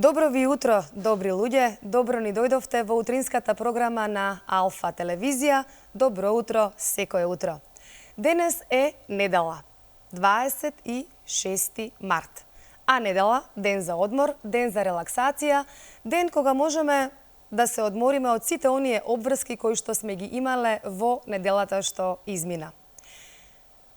Добро ви утро, добри луѓе. Добро ни дојдовте во утринската програма на Алфа телевизија. Добро утро, секое утро. Денес е недела, 26 март. А недела, ден за одмор, ден за релаксација, ден кога можеме да се одмориме од сите оние обврски кои што сме ги имале во неделата што измина.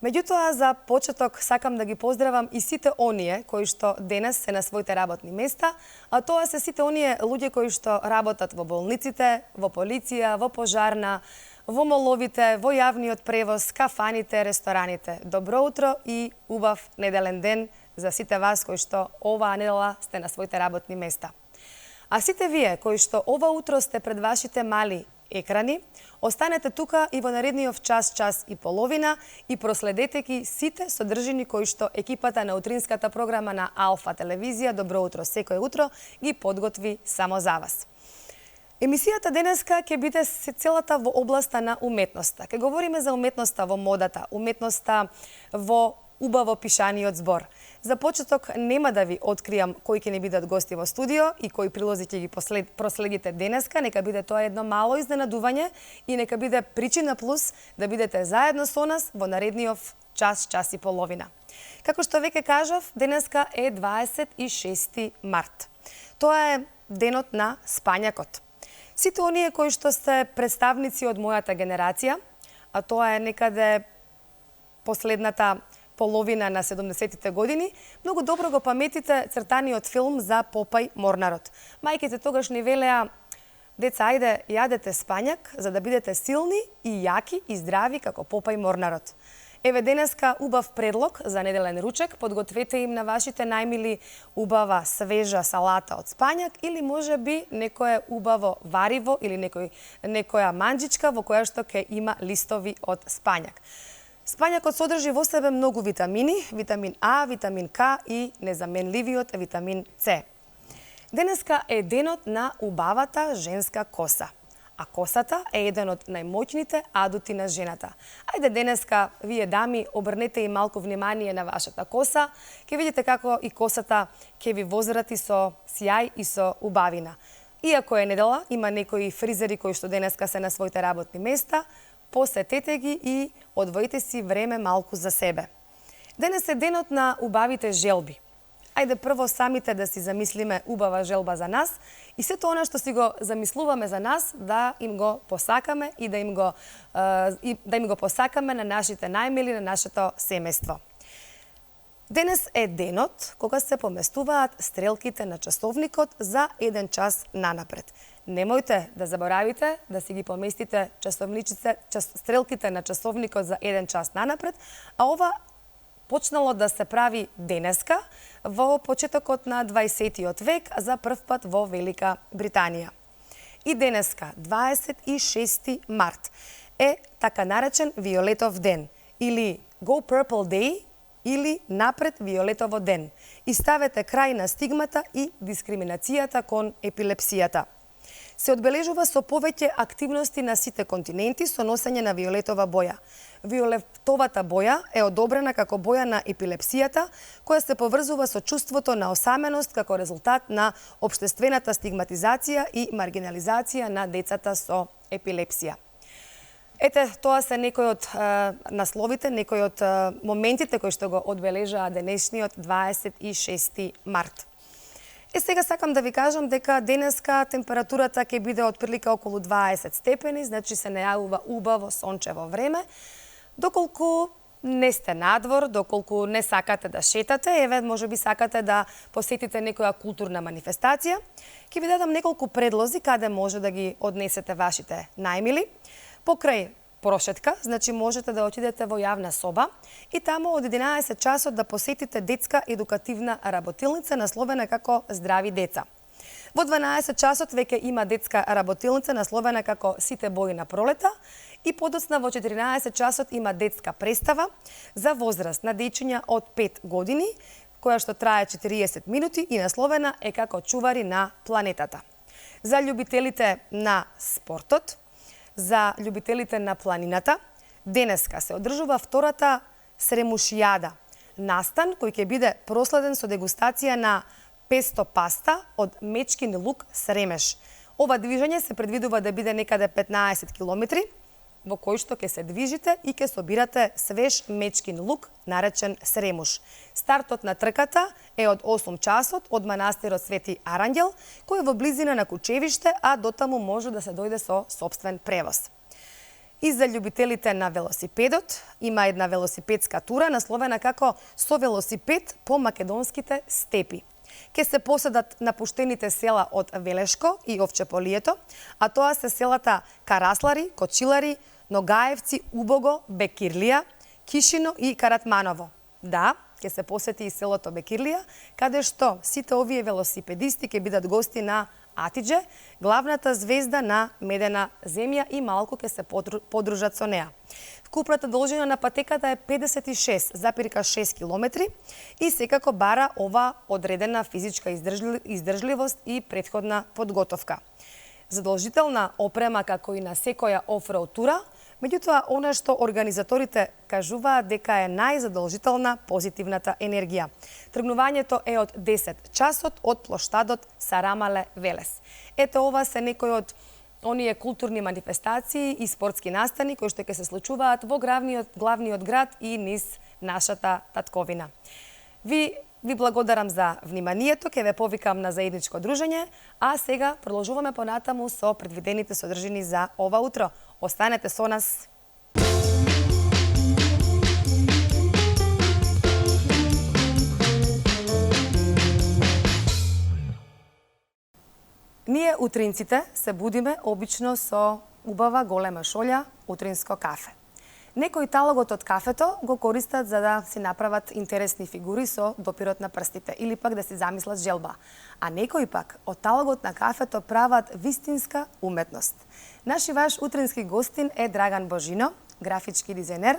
Меѓутоа, за почеток сакам да ги поздравам и сите оние кои што денес се на своите работни места, а тоа се сите оние луѓе кои што работат во болниците, во полиција, во пожарна, во моловите, во јавниот превоз, кафаните, рестораните. Добро утро и убав неделен ден за сите вас кои што оваа недела сте на своите работни места. А сите вие кои што ова утро сте пред вашите мали екрани, останете тука и во наредниот час и половина и проследете ги сите содржини кои што екипата на утринската програма на Алфа телевизија Добро утро секое утро ги подготви само за вас. Емисијата денеска ќе биде целата во областа на уметноста. Ќе говориме за уметноста во модата, уметноста во убаво пишаниот збор. За почеток нема да ви откријам кои ќе ни бидат гости во студио и кои прилози ќе ги проследите денеска. Нека биде тоа едно мало изненадување и нека биде причина плюс да бидете заедно со нас во наредниот час и половина. Како што веќе кажав, денеска е 26 март. Тоа е денот на спањакот. Сите оние кои што се представници од мојата генерација, а тоа е некаде последната половина на 70-тите години, многу добро го паметите цртаниот филм за Попај Морнарот. Мајките тогаш ни велеа: деца, ајде, јадете спањак за да бидете силни и јаки и здрави како Попај Морнарот. Еве денеска убав предлог за неделен ручек, подгответе им на вашите најмили убава свежа салата од спањак или можеби некое убаво вариво или некоја манџичка во која што ќе има листови од спањак. Спањакот содржи во себе многу витамини, витамин А, витамин К и незаменливиот витамин С. Денеска е денот на убавата женска коса. А косата е еден од најмоќните адути на жената. Ајде денеска, вие дами, обрнете и малку внимание на вашата коса. Ќе видите како и косата ќе ви возрати со сјај и со убавина. Иако е недела, има некои фризери кои што денеска се на своите работни места, посетете ги и одвоите си време малку за себе. Денес е денот на убавите желби. Ајде прво самите да си замислиме убава желба за нас и сето она што си го замислуваме за нас да им го посакаме и да им го посакаме на нашите најмили, на нашето семејство. Денес е денот кога се поместуваат стрелките на часовникот за 1 час нанапред. Немојте да заборавите да си ги поместите стрелките на часовникот за 1 час нанапред, а ова почнало да се прави денеска во почетокот на 20-тиот век за прв пат во Велика Британија. И денеска, 26 март, е така наречен Виолетов ден или Go Purple Day или Напред Виолетово ден. И ставете крај на стигмата и дискриминацијата кон епилепсијата. Се одбележува со повеќе активности на сите континенти со носење на виолетова боја. Виолетовата боја е одобрена како боја на епилепсијата, која се поврзува со чувството на осаменост како резултат на општествената стигматизација и маргинализација на децата со епилепсија. Ете, тоа се некои од насловите, некои од моментите кои што го одбележаа денешниот 26 март. Сега сакам да ви кажам дека денеска температурата ќе биде отприлика околу 20 степени, значи се најавува убаво сончево време. Доколку не сте надвор, доколку не сакате да шетате, еве можеби сакате да посетите некоја културна манифестација, ќе ви дадам неколку предлози каде може да ги однесете вашите најмили. Покрај прошетка, значи можете да отидете во јавна соба и таму од 11 часот да посетите детска едукативна работилница насловена како Здрави деца. Во 12 часот веќе има детска работилница насловена како Сите бои на пролета и подоцна во 14 часот има детска представа за возраст на дечиња од 5 години, која што трае 40 минути и насловена е како Чувари на планетата. За љубителите на спортот, за љубителите на планината, денеска се одржува втората Сремушијада, настан кој ќе биде проследен со дегустација на песто паста од мечкин лук сремеш. Ова движење се предвидува да биде некаде 15 километри, во кој што ќе се движите и ќе собирате свеж мечкин лук, наречен сремуш. Стартот на трката е од 8 часот од манастирот Свети Арангел, кој е во близина на Кучевиште, а дотаму може да се дојде со сопствен превоз. И за љубителите на велосипедот има една велосипедска тура насловена како "Со велосипед по македонските степи". Ке се поседат напуштените села од Велешко и Овчеполието, а тоа се селата Караслари, Кочилари, Ногаевци, Убого, Бекирлија, Кишино и Каратманово. Да, ќе се посети и селото Бекирлија, каде што сите овие велосипедисти ќе бидат гости на Атидже, главната звезда на Медена земја, и малку ќе се подружат со неа. Вкупната должина на патеката е 56,6 километри и секако бара ова одредена физичка издржливост и претходна подготовка. Задолжителна опрема како и на секоја офроуд тура, меѓутоа она што организаторите кажуваат дека е најзадолжителна позитивната енергија. Тргнувањето е од 10 часот од плоштадот Сарамале Велес. Ето ова се некои од оние културни манифестации и спортски настани кои што ќе се случуваат во главниот град и низ нашата татковина. Ви благодарам за вниманието, ќе ве повикам на заедничко дружење, а сега продолжуваме понатаму со предвидените содржини за ова утро. Останете со нас. Ние утринците се будиме обично со убава голема шолја утринско кафе. Некои талогот од кафето го користат за да си направат интересни фигури со допирот на прстите или пак да си замислат желба. А некои пак од талогот на кафето прават вистинска уметност. Наш и ваш утрински гостин е Драган Божино, графички дизајнер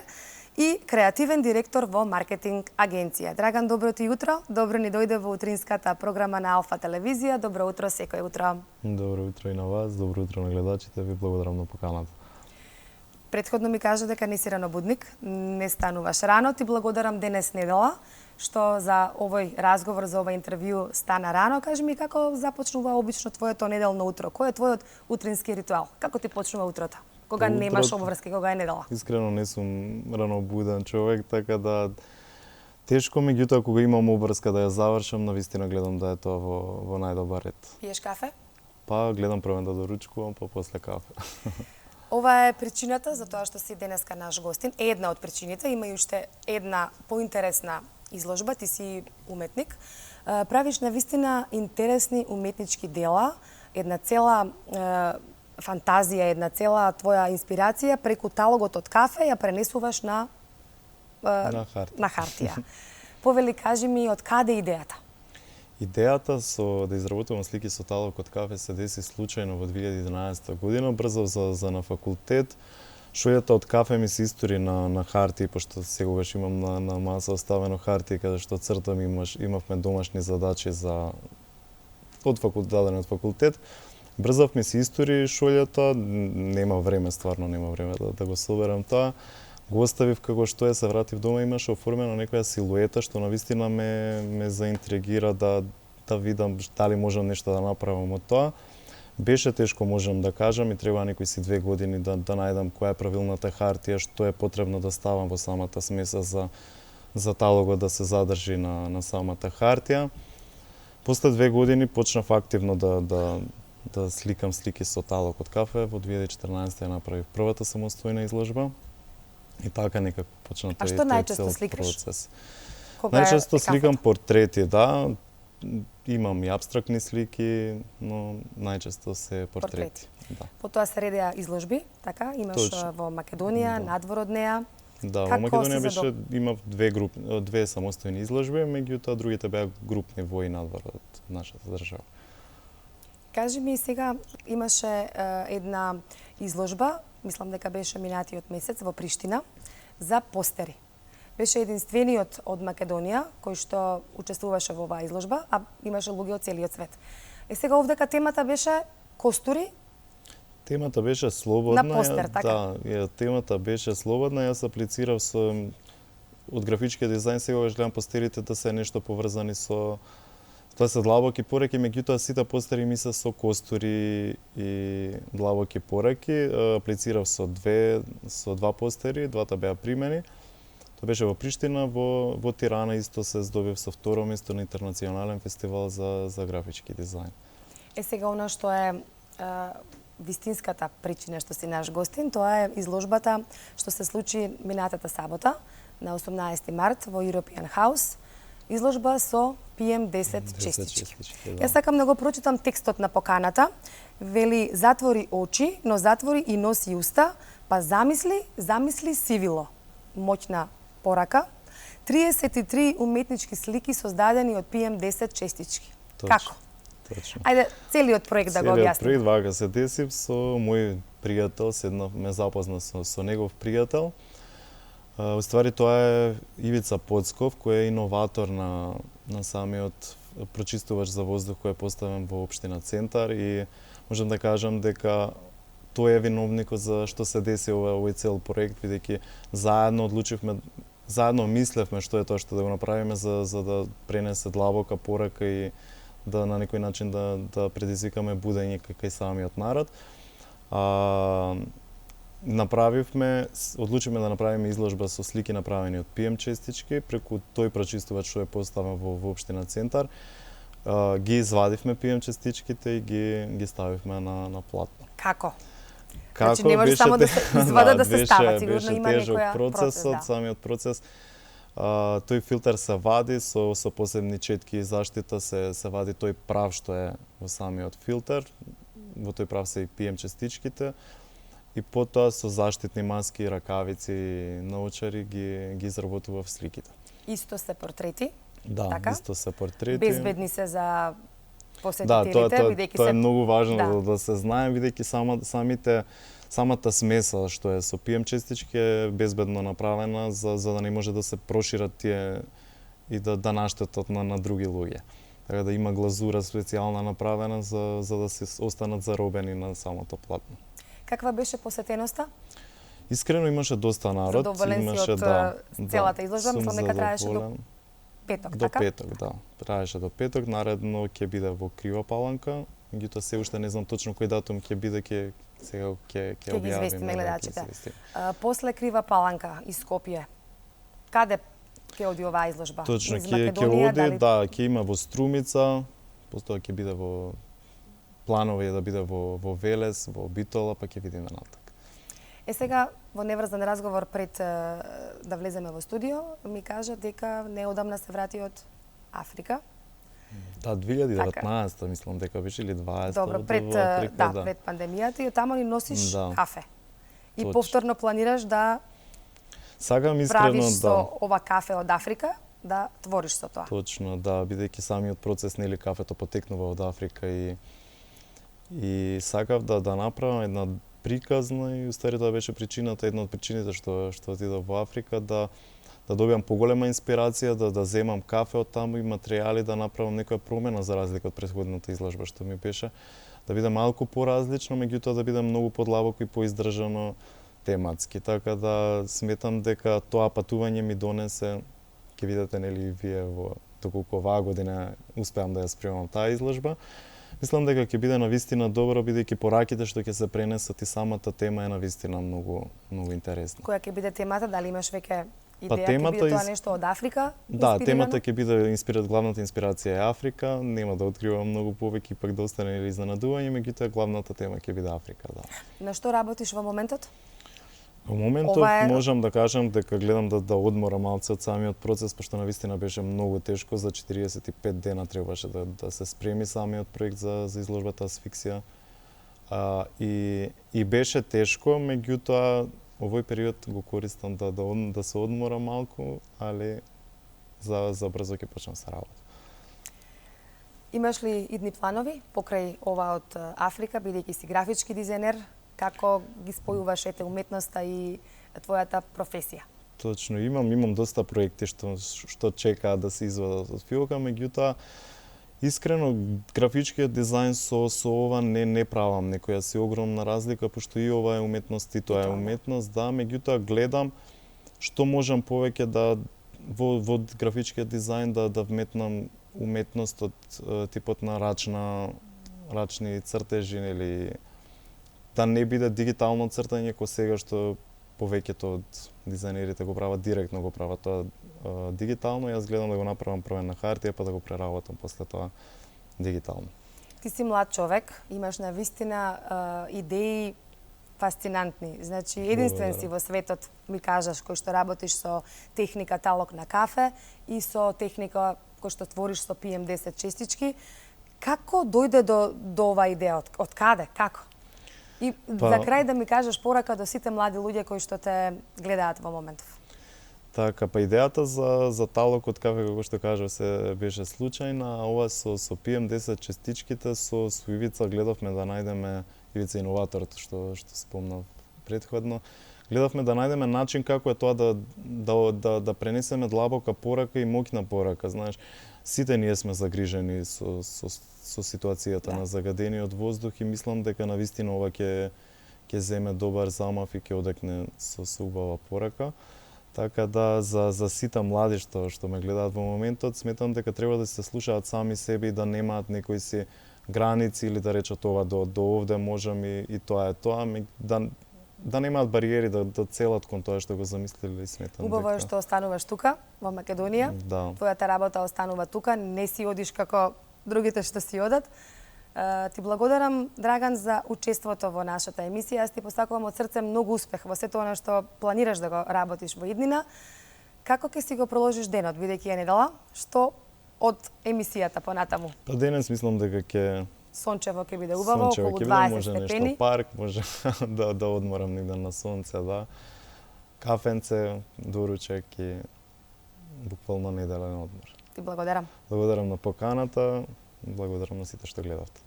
и креативен директор во маркетинг агенција. Драган, добро ти утро. Добро ни дојде во утринската програма на Алфа телевизија. Добро утро секој утро. Добро утро и на вас, добро утро на гледачите. Ви благодарам на поканата. Претходно ми кажа дека не си ранобудник, не стануваш рано. Ти благодарам денес недела, што за овој разговор, за ова интервју стана рано. Кажи ми како започнува обично твоето неделно утро? Кој е твојот утрински ритуал? Како ти почнува утрото? Кога немаш обврски, кога е недела? Искрено не сум ранобуден човек, така да тешко, меѓутоа кога имам обврска да ја завршам, навистина гледам да е тоа во најдобар ред. Пиеш кафе? Па гледам прво да доручкувам, па после кафе. Ова е причината за тоа што си денеска наш гостин. Една од причините, има и уште една поинтересна изложба, ти си уметник. Правиш навистина интересни уметнички дела, една цела фантазија, една цела твоја инспирација преку талогот од кафе ја пренесуваш на хартија. Повели, кажи ми, од каде идејата? Идејата да изработувам слики со талог од кафе се деси случајно во 2011 година, брзо за на факултет. Шолјата од кафе ми се истори на хартија, пошто сегогаш имам на маса оставено хартија, каде што цртам, имавме домашни задачи од факултет. Брзав ми се истори шолјата, нема време, стварно нема време да го соберам тоа. Го оставив како што се вратив дома, имаше оформена некоја силуета што навистина ме заинтригира да видам дали можам нешто да направам од тоа. Беше тешко, можам да кажам, и треба некои си 2 години да најдам која е правилната хартија, што е потребно да ставам во самата смеса за талогот да се задржи на самата хартија. После 2 години почнав активно да сликам слики со талог од кафе. Во 2014 ја направив првата самостојна изложба. И така некако почна тој цел процес. А што најчесто сликаш? Најчесто сликам портрети, да. Имам и апстрактни слики, но најчесто се портрети. Да. Потоа се редеа изложби, така? Имаш во Македонија, надвор од неа. Да, во Македонија имав две самостојни изложби, меѓутоа другите беа групни во и надвор од нашата држава. Кажи ми сега, имаше една изложба, мислам дека беше минатиот месец во Приштина, за постери. Беше единствениот од Македонија кој што учествуваше во оваа изложба, а имаше луѓе од целиот свет. Сега овдека темата беше костури. Темата беше слободна. На постер, така? Да, темата беше слободна. Јас аплицирав од графички дизајн, сегогаш гледам постерите да се нешто поврзани со Тоа се длабоки пораки, меѓутоа сите постери ми се со костури и длабоки пораки. Аплицирав со два постери, двата беа примени. Тоа беше во Приштина, во Тирана исто се здобив со второ место на интернационален фестивал за графички дизајн. Сега она што е вистинската причина што си наш гостин, тоа е изложбата што се случи минатата сабота на 18 март во European House. Изложба со PM10 честички. Да. Јас сакам да го прочитам текстот на поканата. Вели: затвори очи, но затвори и носи уста, па замисли сивило. Моќна порака. 33 уметнички слики создадени од PM10 честички. Точно. Како? Точно. Ајде, целиот проект да го Целиот објасниме. проект вака се деси со мој пријател, ме запозна со негов пријател. Уствари тоа е Ивица Поцков, кој е иноватор на самиот прочистувач за воздух кој е поставен во општина Центар, и можам да кажам дека тој е виновникот за што се деси овој цел проект, бидејќи заедно мислевме што е тоа што да го направиме за да пренесе длабока порака и да на некој начин да предизвикаме будење кај самиот народ. Одлучивме да направиме изложба со слики направени од PM честички преку тој прочистувач што е поставен во општина Центар. Ги извадивме PM честичките и ги ставивме на платно. Како? Како Значи не може само да се извада да се стават, сигурно беше има тежок некоја процесот, да. самиот процес. Тој филтер се вади со посебни четки и заштита, се вади тој прав што е во самиот филтер. Во тој прав се и PM честичките. И потоа со заштитни маски, ракавици и научари ги изработував сликите. Исто се портрети, Да, така? исто се портрети. Безбедни се за Да, посетителите, бидејќи тоа се е многу важно Да. да се знае, бидејќи самата смеса што е со PM честички е безбедно направена за да не може да се прошират тие и да наштетат на други луѓе. Така да има глазура специјална направена за да се останат заробени на самото платно. Каква беше посетеноста? Искрено имаше доста народ, Задоволен си имаше од целата изложба, сум мислам дека траеше до задоволен. петок, До така? петок, да. Траеше до петок, наредно ќе биде во Крива Паланка, меѓутоа се уште не знам точно кој датум ќе биде, сега ќе Ќе ги објавиме. известиме гледачите. ќе известиме. После Крива Паланка и Скопје, каде ќе оди оваа изложба? Точно, Низ ќе Македонија, оди, дали? да, ќе има во Струмица, потоа ќе биде планови е да биде во Велес, во Битола, па ќе видиме натак. Сега, во неврзан разговор пред да влеземе во студио, ми кажа дека неодамна се врати од Африка. Да, 2019 мислам дека беше или 20. Добро, од пред Африка, пред пандемијата и оттаму ни носиш Да. кафе. И Точно. повторно планираш да Сакам искрено правиш да. со ова кафе од Африка, да твориш со тоа. Точно, да, бидејќи самиот процес нели кафето потекнува од Африка и сакав да направам една приказна и устари тоа беше причината, една од причините што отидов во Африка да добиам поголема инспирација, да земам кафе од таму и материјали да направам некоја промена за разлика од претходната изложба што ми беше, да биде малку поразлично, меѓутоа да биде многу подлабоко и поиздржано тематски. Така да сметам дека тоа патување ми донесе, ќе видите нели вие доколку оваа година успеам да ја спремам таа изложба. Мислам дека ќе биде навистина добро, бидејќи пораките што ќе се пренесат и самата тема е навистина многу интересна. Која ќе биде темата? Дали имаш веќе Па идеја? Ќе темата биде тоа из- нешто од Африка? Да, инспирирано? темата ќе биде главната инспирација е Африка, нема да откривам многу повеќе, пак да остане или изненадување, меѓутоа главната тема ќе биде Африка, да. На што работиш во моментот? Во моментот Ова е- можам да кажам дека гледам да одморам малце од самиот процес, пошто навистина беше многу тешко, за 45 дена требаше да се спреми самиот проект за изложбата Асфиксија. И беше тешко, меѓутоа овој период го користам да се одморам малку, али за брзо ќе почнам со работа. Имаш ли идни планови покрај ова од Африка, бидејќи си графички дизајнер? Како ги спојуваш уметноста и твојата професија? Точно, имам доста проекти што чекаат да се извадат од филка, меѓутоа искрено графичкиот дизајн со ова не правам некоја си огромна разлика, пошто и ова е уметност и тоа е уметност, да, меѓутоа гледам што можам повеќе во графичкиот дизајн да вметнам уметност од типот на рачни цртежи или да не биде дигитално цртање кој сега што повеќето од дизајнерите го прават директно, го прават тоа дигитално. Јас гледам да го направам прво на хартија, па да го преработам после тоа дигитално. Ти си млад човек, имаш на вистина идеи фасцинантни. Значи, единствен си во светот, ми кажаш, кој што работиш со техника талок на кафе и со техника кој што твориш со PM10 честички. Како дојде до оваа идеја? Од каде? Како? И за крај да ми кажеш порака до сите млади луѓе кои што те гледаат во моментов. Така, па идејата за талок од кафе, како што кажав, се беше случајна, а ова со PM10 честичките со Ивица гледавме да најдеме, Ивица иноваторот што спомнав претходно, гледавме да најдеме начин како е тоа да пренесеме длабока порака и моќна порака, знаеш. Сите ние сме загрижени со ситуацијата на загадениот воздух и мислам дека навистина ова ќе земе добар замав и ќе одекне со убава порака. Така да за сите млади што ме гледаат во моментот, сметам дека треба да се слушаат сами себе и да немаат некои си граници или да речат ова до овде можам и тоа е тоа, да немаат бариери да целат кон тоа што го замислиле и сметам дека. Убаво е што остануваш тука во Македонија. Да. Твојата работа останува тука, не си одиш како другите што си одат. Ти благодарам, Драган, за учеството во нашата емисија. Јас ти посакувам од срце многу успех во сето она што планираш да го работиш во иднина. Како ќе си го проложиш денот, бидејќи е недела? Што од емисијата понатаму? Па денес мислам дека ќе сончево ќе биде убаво, околу 20 може степени. Нешто парк, може да одморам негде на сонце, да. Кафенце, доручек и буквално неделен одмор. Ти благодарам. Благодарам на поканата, благодарам на сите што гледавте.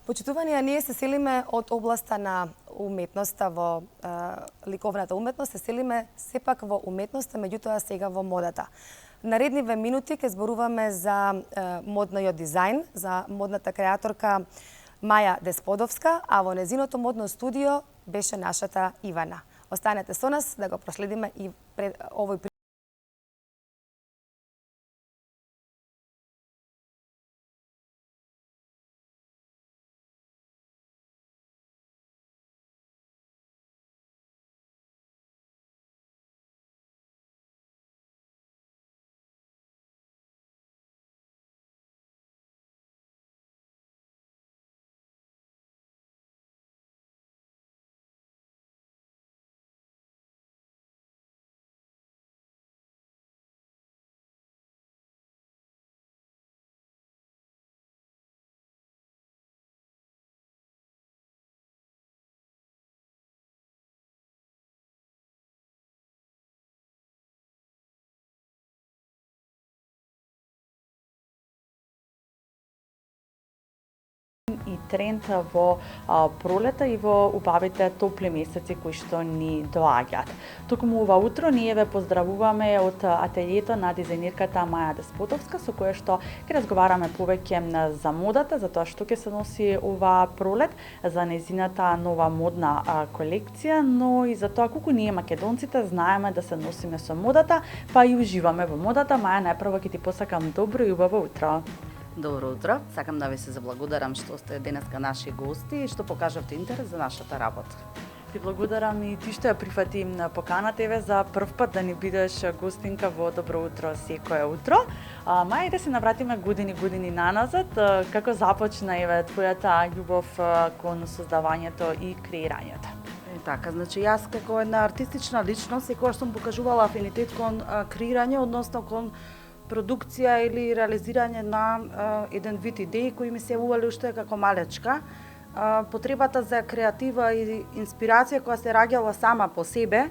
Почитувани, ние се селиме од областа на уметноста во ликовната уметност, се селиме сепак во уметноста, меѓутоа сега во модата. Наредниве минути ќе зборуваме за модниот дизајн, за модната креаторка Маја Десподовска, а во незиното модно студио беше нашата Ивана. Останете со нас да го проследиме и овој и тренд во пролета и во убавите топли месеци кои што ни доаѓаат. Токму ова утро ние ве поздравуваме од ателието на дизајнерката Маја Десподовска, со која што ќе разговараме повеќе за модата, за тоа што ќе се носи ова пролет, за незината нова модна колекција, но и за тоа колку ние македонците знаеме да се носиме со модата, па и уживаме во модата. Маја, најпрво ќе ти посакам добро и убаво утро. Добро утро. Сакам да ви се заблагодарам што сте денеска наши гости и што покажавте интерес за нашата работа. Ти благодарам и ти што ја прифати поканата еве за прв пат да ни бидеш гостинка во Добро утро секое утро. Маја, да се навратиме години наназад, како започна еве твојата љубов кон создавањето и креирањето? Така, значи јас како една артистична личност секогаш сум покажувала афинитет кон креирање, односно кон продукција или реализирање на еден вид идеи кои ми се јавувале уште како малечка. Потребата за креатива и инспирација која се раѓала сама по себе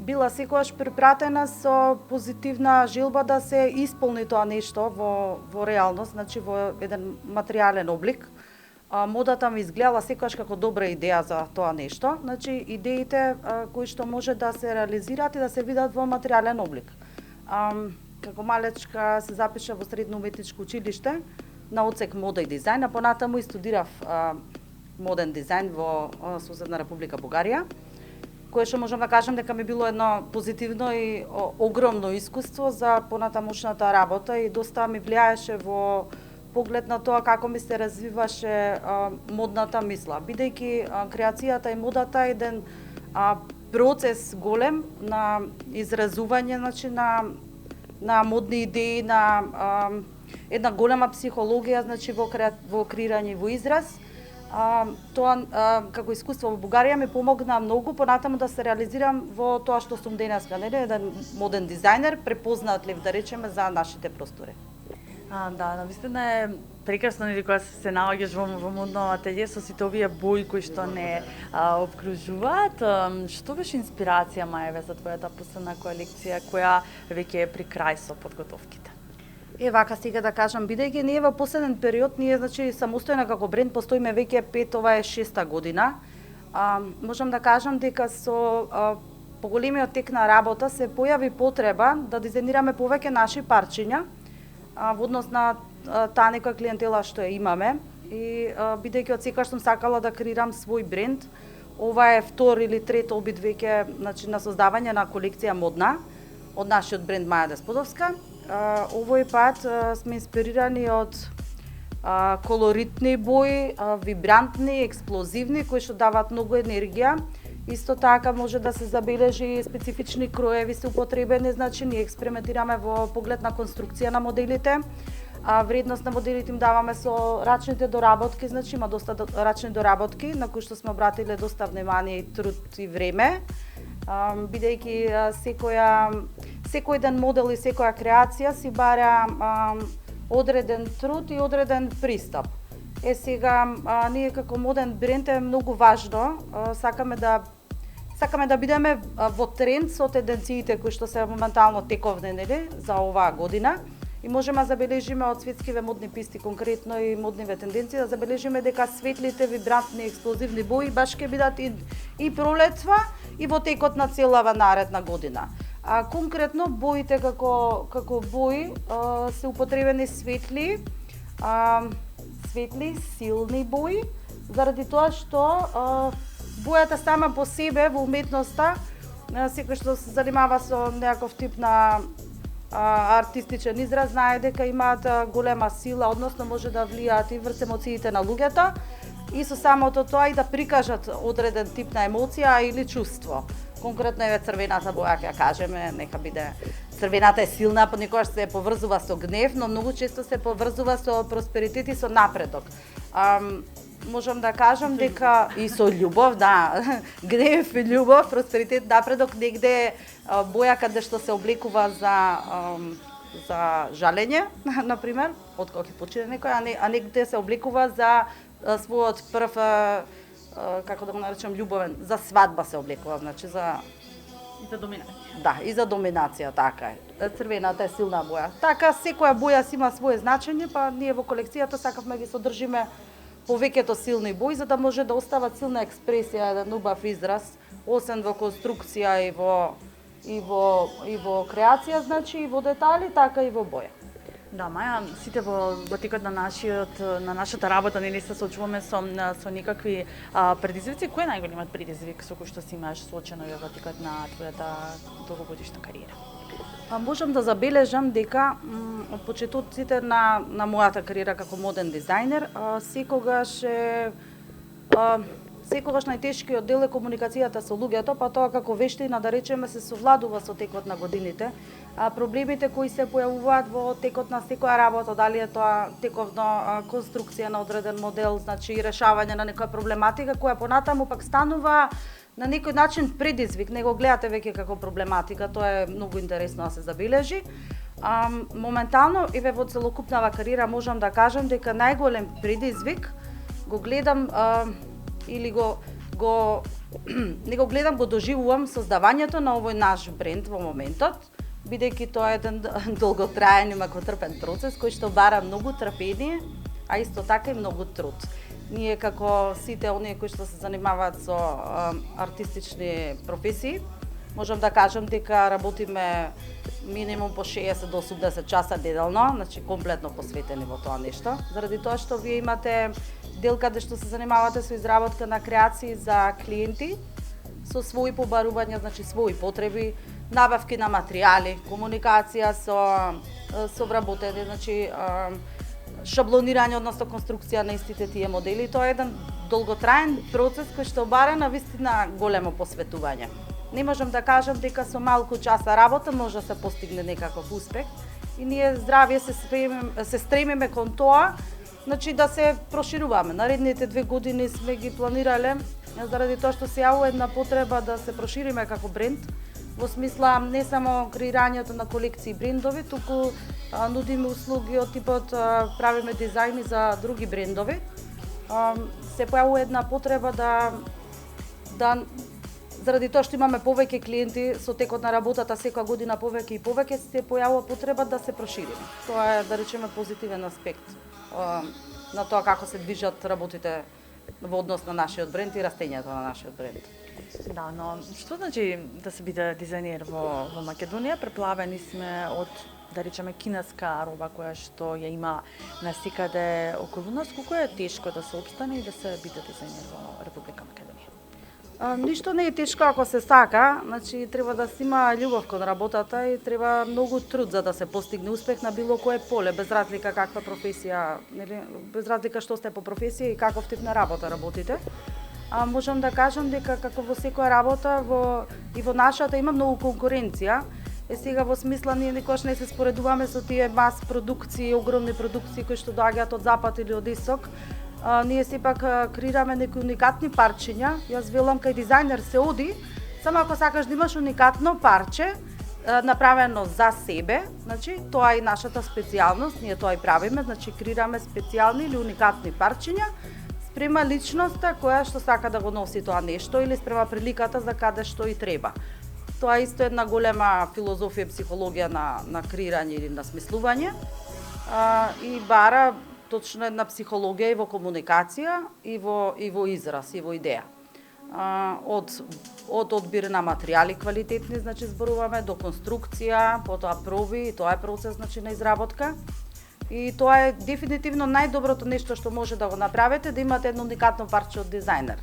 била секогаш препратена со позитивна желба да се исполни тоа нешто во реалност, значи во еден материјален облик. Модата ми изгледала секогаш како добра идеја за тоа нешто, значи идеите кои што може да се реализираат и да се видат во материјален облик. Како малечка се запиша во средно уметничко училиште на одсек мода и дизајн, а понатаму и студирав моден дизајн во Соседна Република Бугарија, кое што можам да кажам дека ми било едно позитивно и огромно искуство за понатамошната работа и доста ми влијаеше во поглед на тоа како ми се развиваше модната мисла. Бидејќи креацијата и модата е еден процес голем на изразување, значи на модни идеи, на една голема психологија, значи во креирање и во израз. Тоа како искуство во Бугарија ми помогна многу понатаму да се реализирам во тоа што сум денеска, нели, еден моден дизајнер, препознатлив да речеме за нашите простори. Да, навистина е прекрасно нели кога се наоѓаш во модно ателје со сите овие бои кои што не обкружуваат. Што беше инспирација, Маеве, за твојата последна колекција која веќе е при крај со подготовките? Вака сега да кажам, бидејќи ние во последен период, ние значи самостојно како бренд постоиме веќе 5, ова е 6-та година. Можам да кажам дека со поголемиот тек на работа се појави потреба да дизајнираме повеќе наши парчиња во однос на таа некоја клиентела што ја имаме и бидејќи од секогаш сум сакала да креирам свој бренд, ова е втор или трет обид веќе, значи на создавање на колекција модна од нашиот бренд Маја Десподовска. Овој пат сме инспирирани од колоритни бои, вибрантни, експлозивни, кои што даваат многу енергија. Исто така може да се забележи специфични кроеви се употребени, значи ние експериментираме во поглед на конструкција на моделите. Вредност на моделите им даваме со рачните доработки, значи има доста рачни доработки на кои што сме обратиле доста внимание и труд и време. Бидејќи секој ден модел и секоја креација си бара одреден труд и одреден пристап. Сега ние како моден бренд е многу важно, сакаме да бидеме во тренд со тенденциите кои што се моментално тековни, нели, за оваа година. И можеме да забележиме од светскиве модни писти конкретно и модниве тенденции да забележиме дека светлите, вибрантни, експлозивни бои баш ќе бидат и пролетва и во текот на целава наредна година. Конкретно боите како бои се употребени светли, силни бои, заради тоа што бојата сама по себе во уметноста, секој што се занимава со некаков тип на артистичен израз, знае дека имаат голема сила, односно може да влијаат и врз емоциите на луѓето и со самото тоа и да прикажат одреден тип на емоција или чувство. Конкретно е црвената боја, ќе кажеме, нека биде црвената е силна, понекогаш се поврзува со гнев, но многу често се поврзува со просперитет и со напредок. Можам да кажам дека и со љубов, да, гнев и љубов, просперитет, напредок, негде боја каде што се облекува за жалење, на пример, од кога ќе почине некој, а негде се облекува за својот прв, како да го наречам, љубовен, за свадба се облекува, значи за И за доминација. Да, и за доминација, така е. Црвената е силна боја. Така, секоја боја си има свое значење, па ние во колекцијата сакавме ги содржиме повеќето силни бои, за да може да остават силна експресија, еден убав израз, освен во конструкција и во креација, значи и во детали, така и во боја. Да, Маја, сите во текот на нашата работа нели се соочуваме со некакви предизвици. Кој е најголемиот предизвик со кој што си имаш соочено во текот на твојата долгогодишна кариера? Можам да забележам дека од почетоците на мојата кариера како моден дизајнер, секогаш најтешкиот дел е комуникацијата со луѓето, па тоа како вештина да речеме се совладува со текот на годините. Проблемите кои се појавуваат во текот на секоја работа, дали е тоа тековно конструкција на одреден модел, значи решавање на некоја проблематика која понатаму пак станува на некој начин предизвик, не го гледате веќе како проблематика, тоа е многу интересно да се забележи. Моментално и во целокупнава кариера можам да кажам дека најголем предизвик го гледам или не го гледам, го доживувам создавањето на овој наш бренд во моментот, бидејќи тоа е еден долготраен и макотрпен процес кој што бара многу трпение, а исто така и многу труд. Ние како сите оние кои што се занимаваат со артистични професии, можам да кажам дека работиме минимум по 60 до 80 часа неделно, значи комплетно посветени во тоа нешто, заради тоа што вие имате дел каде што се занимавате со изработка на креации за клиенти, со своји побарувања, значи своји потреби, набавки на материјали, комуникација со вработени, значи шаблонирање, односно конструкција на истите тие модели. Тоа е еден долготраен процес кој што бара на вистина големо посветување. Не можам да кажам дека со малку часа работа може да се постигне некаков успех и ние здравје се стремиме кон тоа, значи да се прошируваме. Наредните 2 години сме ги планирале заради тоа што се јавува една потреба да се прошириме како бренд, во смисла не само креирањето на колекции брендови, туку нудиме услуги од типот правиме дизајни за други брендови. Се појавува една потреба да заради тоа што имаме повеќе клиенти со текот на работата секоја година повеќе и повеќе, се појавува потреба да се прошириме. Тоа е, да речеме, позитивен аспект на тоа како се движат работите во однос на нашиот бренд и растењето на нашиот бренд. Да, но што значи да се биде дизајнер во Македонија? Преплавени сме од, да речеме, кинеска роба која што ја има насекаде околу нас. Колку е тешко да се опстане и да се биде дизајнер во Република Македонија? Ништо не е тешко ако се сака, значи треба да се има љубов кон работата и треба многу труд за да се постигне успех на било кое поле, без разлика каква професија, нели, без разлика што сте по професија и каков тип на работа работите. Можам да кажам дека како во секоја работа и во нашата има многу конкуренција. Сега во смисла ние никош не се споредуваме со тие мас продукции, огромни продукции кои што доаѓаат од запад или од исток. Ние сепак креираме некои уникатни парчиња. Јас велам кај дизајнер се оди, само ако сакаш да имаш уникатно парче направено за себе, значи тоа е нашата специјалност, ние тоа и правиме, значи креираме специјални или уникатни парчиња спрема личноста која што сака да го носи тоа нешто или спрема приликата за каде што и треба. Тоа е исто една голема филозофија, психологија на креирање или на смислување и бара точно една психологија и во комуникација и во израз и во идеја. Од одбир на материјали квалитетни, значи зборуваме, до конструкција, потоа проби, и тоа е процес, значи, на изработка. И тоа е дефинитивно најдоброто нешто што може да го направите, да имате едно уникатно парче од дизајнер.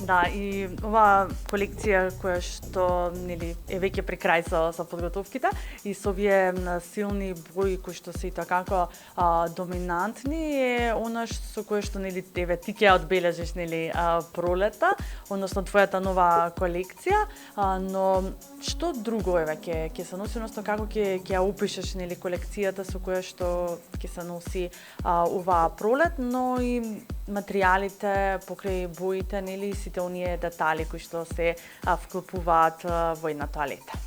Да, и оваа колекција која што нели е веќе при крај со подготовките и со овие силни бои кои што се и така доминантни е она со кое што нели ти ќе одбележиш нели пролета, односно твојата нова колекција, но што друго е ќе се носи, односно како ќе ја опишеш нели колекцијата со која што ќе се носи оваа пролет, но и материјалите покрај боите, нели сите оние детали кои што се вклопуваат во една тоалета.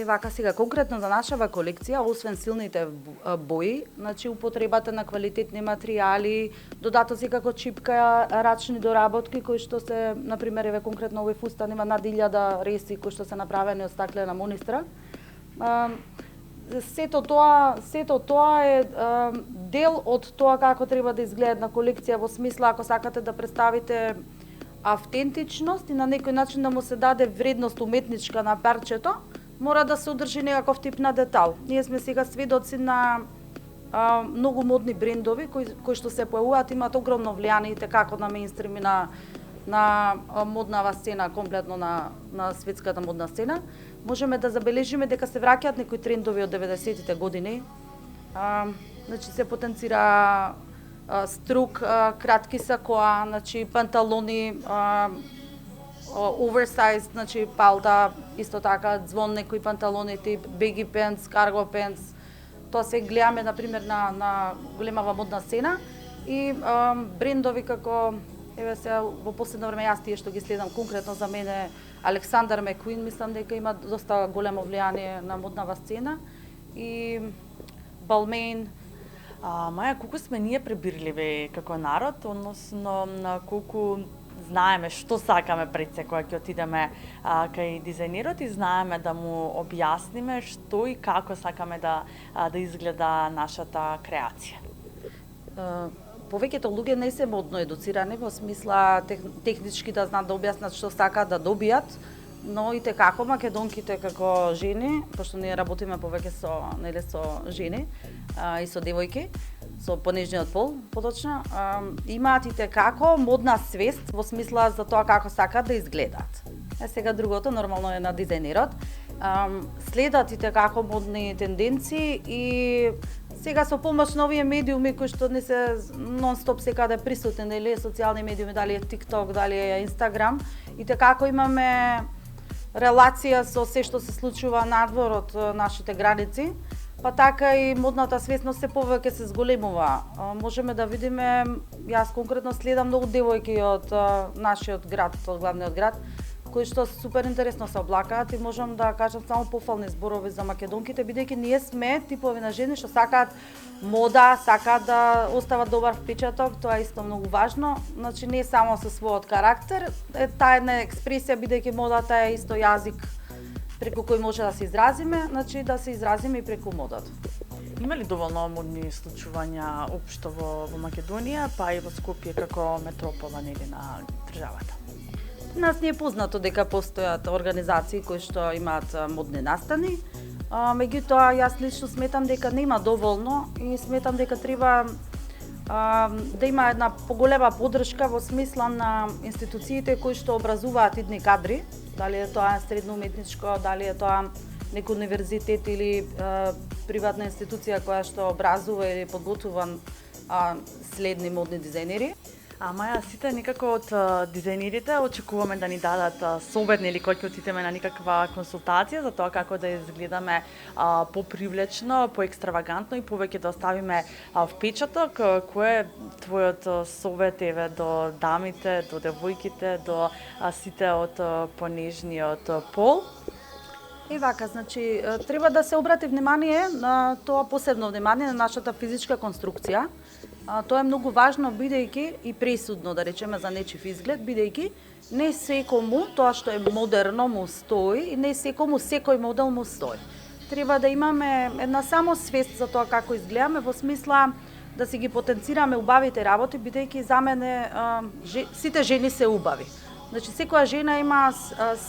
Вака сега конкретно за нашава колекција, освен силните бои, значи употребата на квалитетни материјали, додатоци како чипка, рачни доработки кои што се, на пример, еве конкретно овој фустан има над 1000 реси кои што се направени од стаклена монистра. Сето тоа е дел од тоа како треба да изгледа една колекција, во смисла ако сакате да представите автентичност и на некој начин да му се даде вредност уметничка на парчето, мора да се одржи некаков тип на детал. Ние сме сега сведоци на многу модни брендови кои што се појавуваат, имаат огромно влијание како на мејнстрим и на моднава сцена, комплетно на светската модна сцена. Можеме да забележиме дека се враќаат некои трендови од 90-тите години. Значи се потенцира струк, кратки сакоа, значи панталони, оверсайз, значи палта, исто така звон некои панталони тип беги пенс, карго пенс. Тоа се гледаме на пример на големава модна сцена и брендови како еве се во последно време јас тие што ги следам конкретно за мене Александар Маккуин, мислам дека има доста големо влијание на моднава сцена и Балмейн. Маја, колку сме ние пребирливи како народ, односно на колку знаеме што сакаме пред се кога ќе отидеме кај дизајнерот и знаеме да му објасниме што и како сакаме да изгледа нашата креација. Повеќето луѓе не се модно едуцирани во смисла технички да знаат да објаснат што сакаат да добијат, но и како македонките како жени, пошто ние работиме повеќе со жени и со девојки, со понежниот пол, поточно, имаат и како модна свест во смисла за тоа како сакаат да изгледаат. Сега другото нормално е на дизајнерот. Следат и како модни тенденции и сега со помош на овие медиуми кои што не се нон-стоп секаде присутни, нели, социјални медиуми, дали е TikTok, дали е Instagram, и како имаме релација со се што се случува надвор од нашите граници, па така и модната свесност се повеќе се зголемува. Можеме да видиме, јас конкретно следам многу девојки од нашиот град, од главниот град, кои што супер интересно се облакаат и можам да кажам само пофални зборови за македонките, бидејќи ние сме типови на жени што сакаат мода, сакаат да остават добар впечаток, тоа е исто многу важно. Значи не само со својот карактер, таа една експресија, бидејќи модата е исто јазик преку кој може да се изразиме, значи да се изразиме и преку модата. Има ли доволно модни случувања општо во Македонија, па и во Скопје како метропола нели на државата? Нас не е познато дека постојат организации кои што имаат модни настани, меѓутоа јас лично сметам дека нема доволно и сметам дека треба да има една поголема поддршка во смисла на институциите кои што образуваат идни кадри, дали е тоа средно уметничко, дали е тоа некој универзитет или приватна институција која што образува или подготвува следни модни дизајнери. Маја, сите некако од дизајнерите очекуваме да ни дадат совет, нели, кој ќе отидеме на некаква консултација за тоа како да изгледаме попривлечно, поекстравагантно и повеќе да оставиме впечаток. Кој е твојот совет еве до дамите, до девојките, до сите од понежниот пол? И вака, значи, треба да се обрати внимание на тоа, посебно внимание на нашата физичка конструкција. Тоа е многу важно, бидејќи и пресудно, да речеме, за нечив изглед, бидејќи не секому тоа што е модерно му стои и не секому секој модел му стои. Треба да имаме една самосвест за тоа како изгледаме, во смисла да си ги потенцираме убавите работи, бидејќи за мене сите жени се убави. Значи, секоја жена има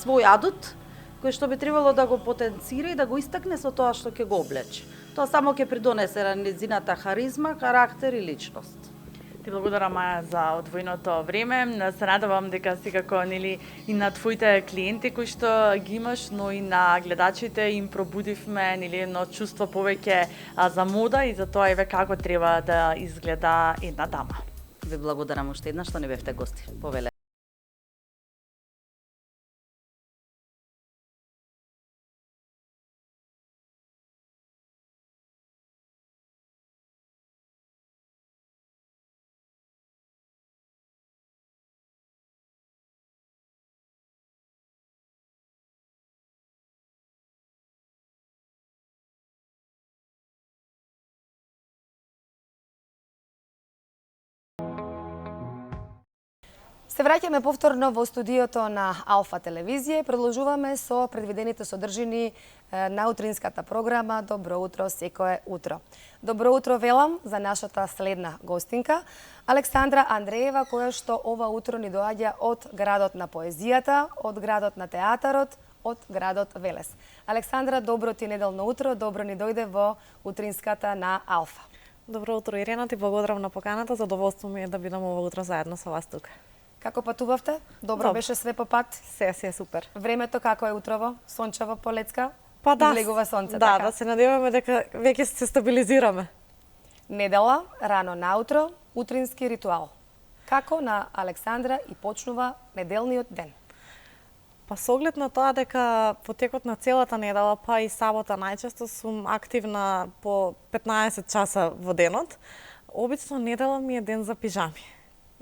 свој адут, кој што би требало да го потенцира и да го истакне со тоа што ќе го облече. Тоа само ќе придонесе на нејзината харизма, карактер и личност. Ти благодарам, Маја, за одвоеното време. Се надевам дека секако нели и на твоите клиенти кои што ги имаш, но и на гледачите им пробудивме нели едно чувство повеќе за мода и за тоа еве како треба да изгледа една дама. Ви благодарам уште еднаш што не бевте гости. Повеле. Се враќаме повторно во студиото на Алфа телевизија и продолжуваме со предвидените содржини на утринската програма Добро утро секое утро. Добро утро велам за нашата следна гостинка, Александра Андреева, која што ова утро ни доаѓа од градот на поезијата, од градот на театарот, од градот Велес. Александра, добро ти неделно утро, добро ни дојде во утринската на Алфа. Добро утро, Ирена, ти благодарам на поканата, задоволство ми е да бидам ова утро заедно со вас тука. Како патувавте? Добро беше све по пат? Се е супер. Времето како е утрово? Сончево, полецка? Па да, излегува сонце, да, така? да се надеваме дека веќе се стабилизираме. Недела, рано наутро, утрински ритуал. Како на Александра и почнува неделниот ден? Па со оглед на тоа дека по текот на целата недела, па и сабота најчесто сум активна по 15 часа во денот, обично недела ми е ден за пижами.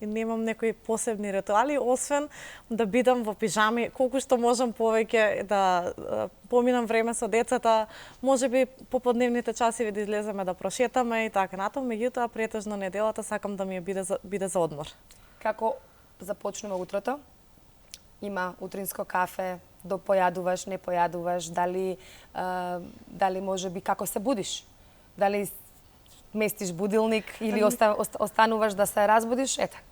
И немам некои посебни ритуали, освен да бидам во пижами, колку што можам повеќе да поминам време со децата, можеби поподневните часови да излеземе да прошетаме и така натаму, меѓутоа претежно неделата сакам да ми е биде за одмор. Како започнува утрото? Има утринско кафе, појадуваш, не појадуваш, дали можеби како се будиш? Дали местиш будилник или остануваш да се разбудиш? Ете.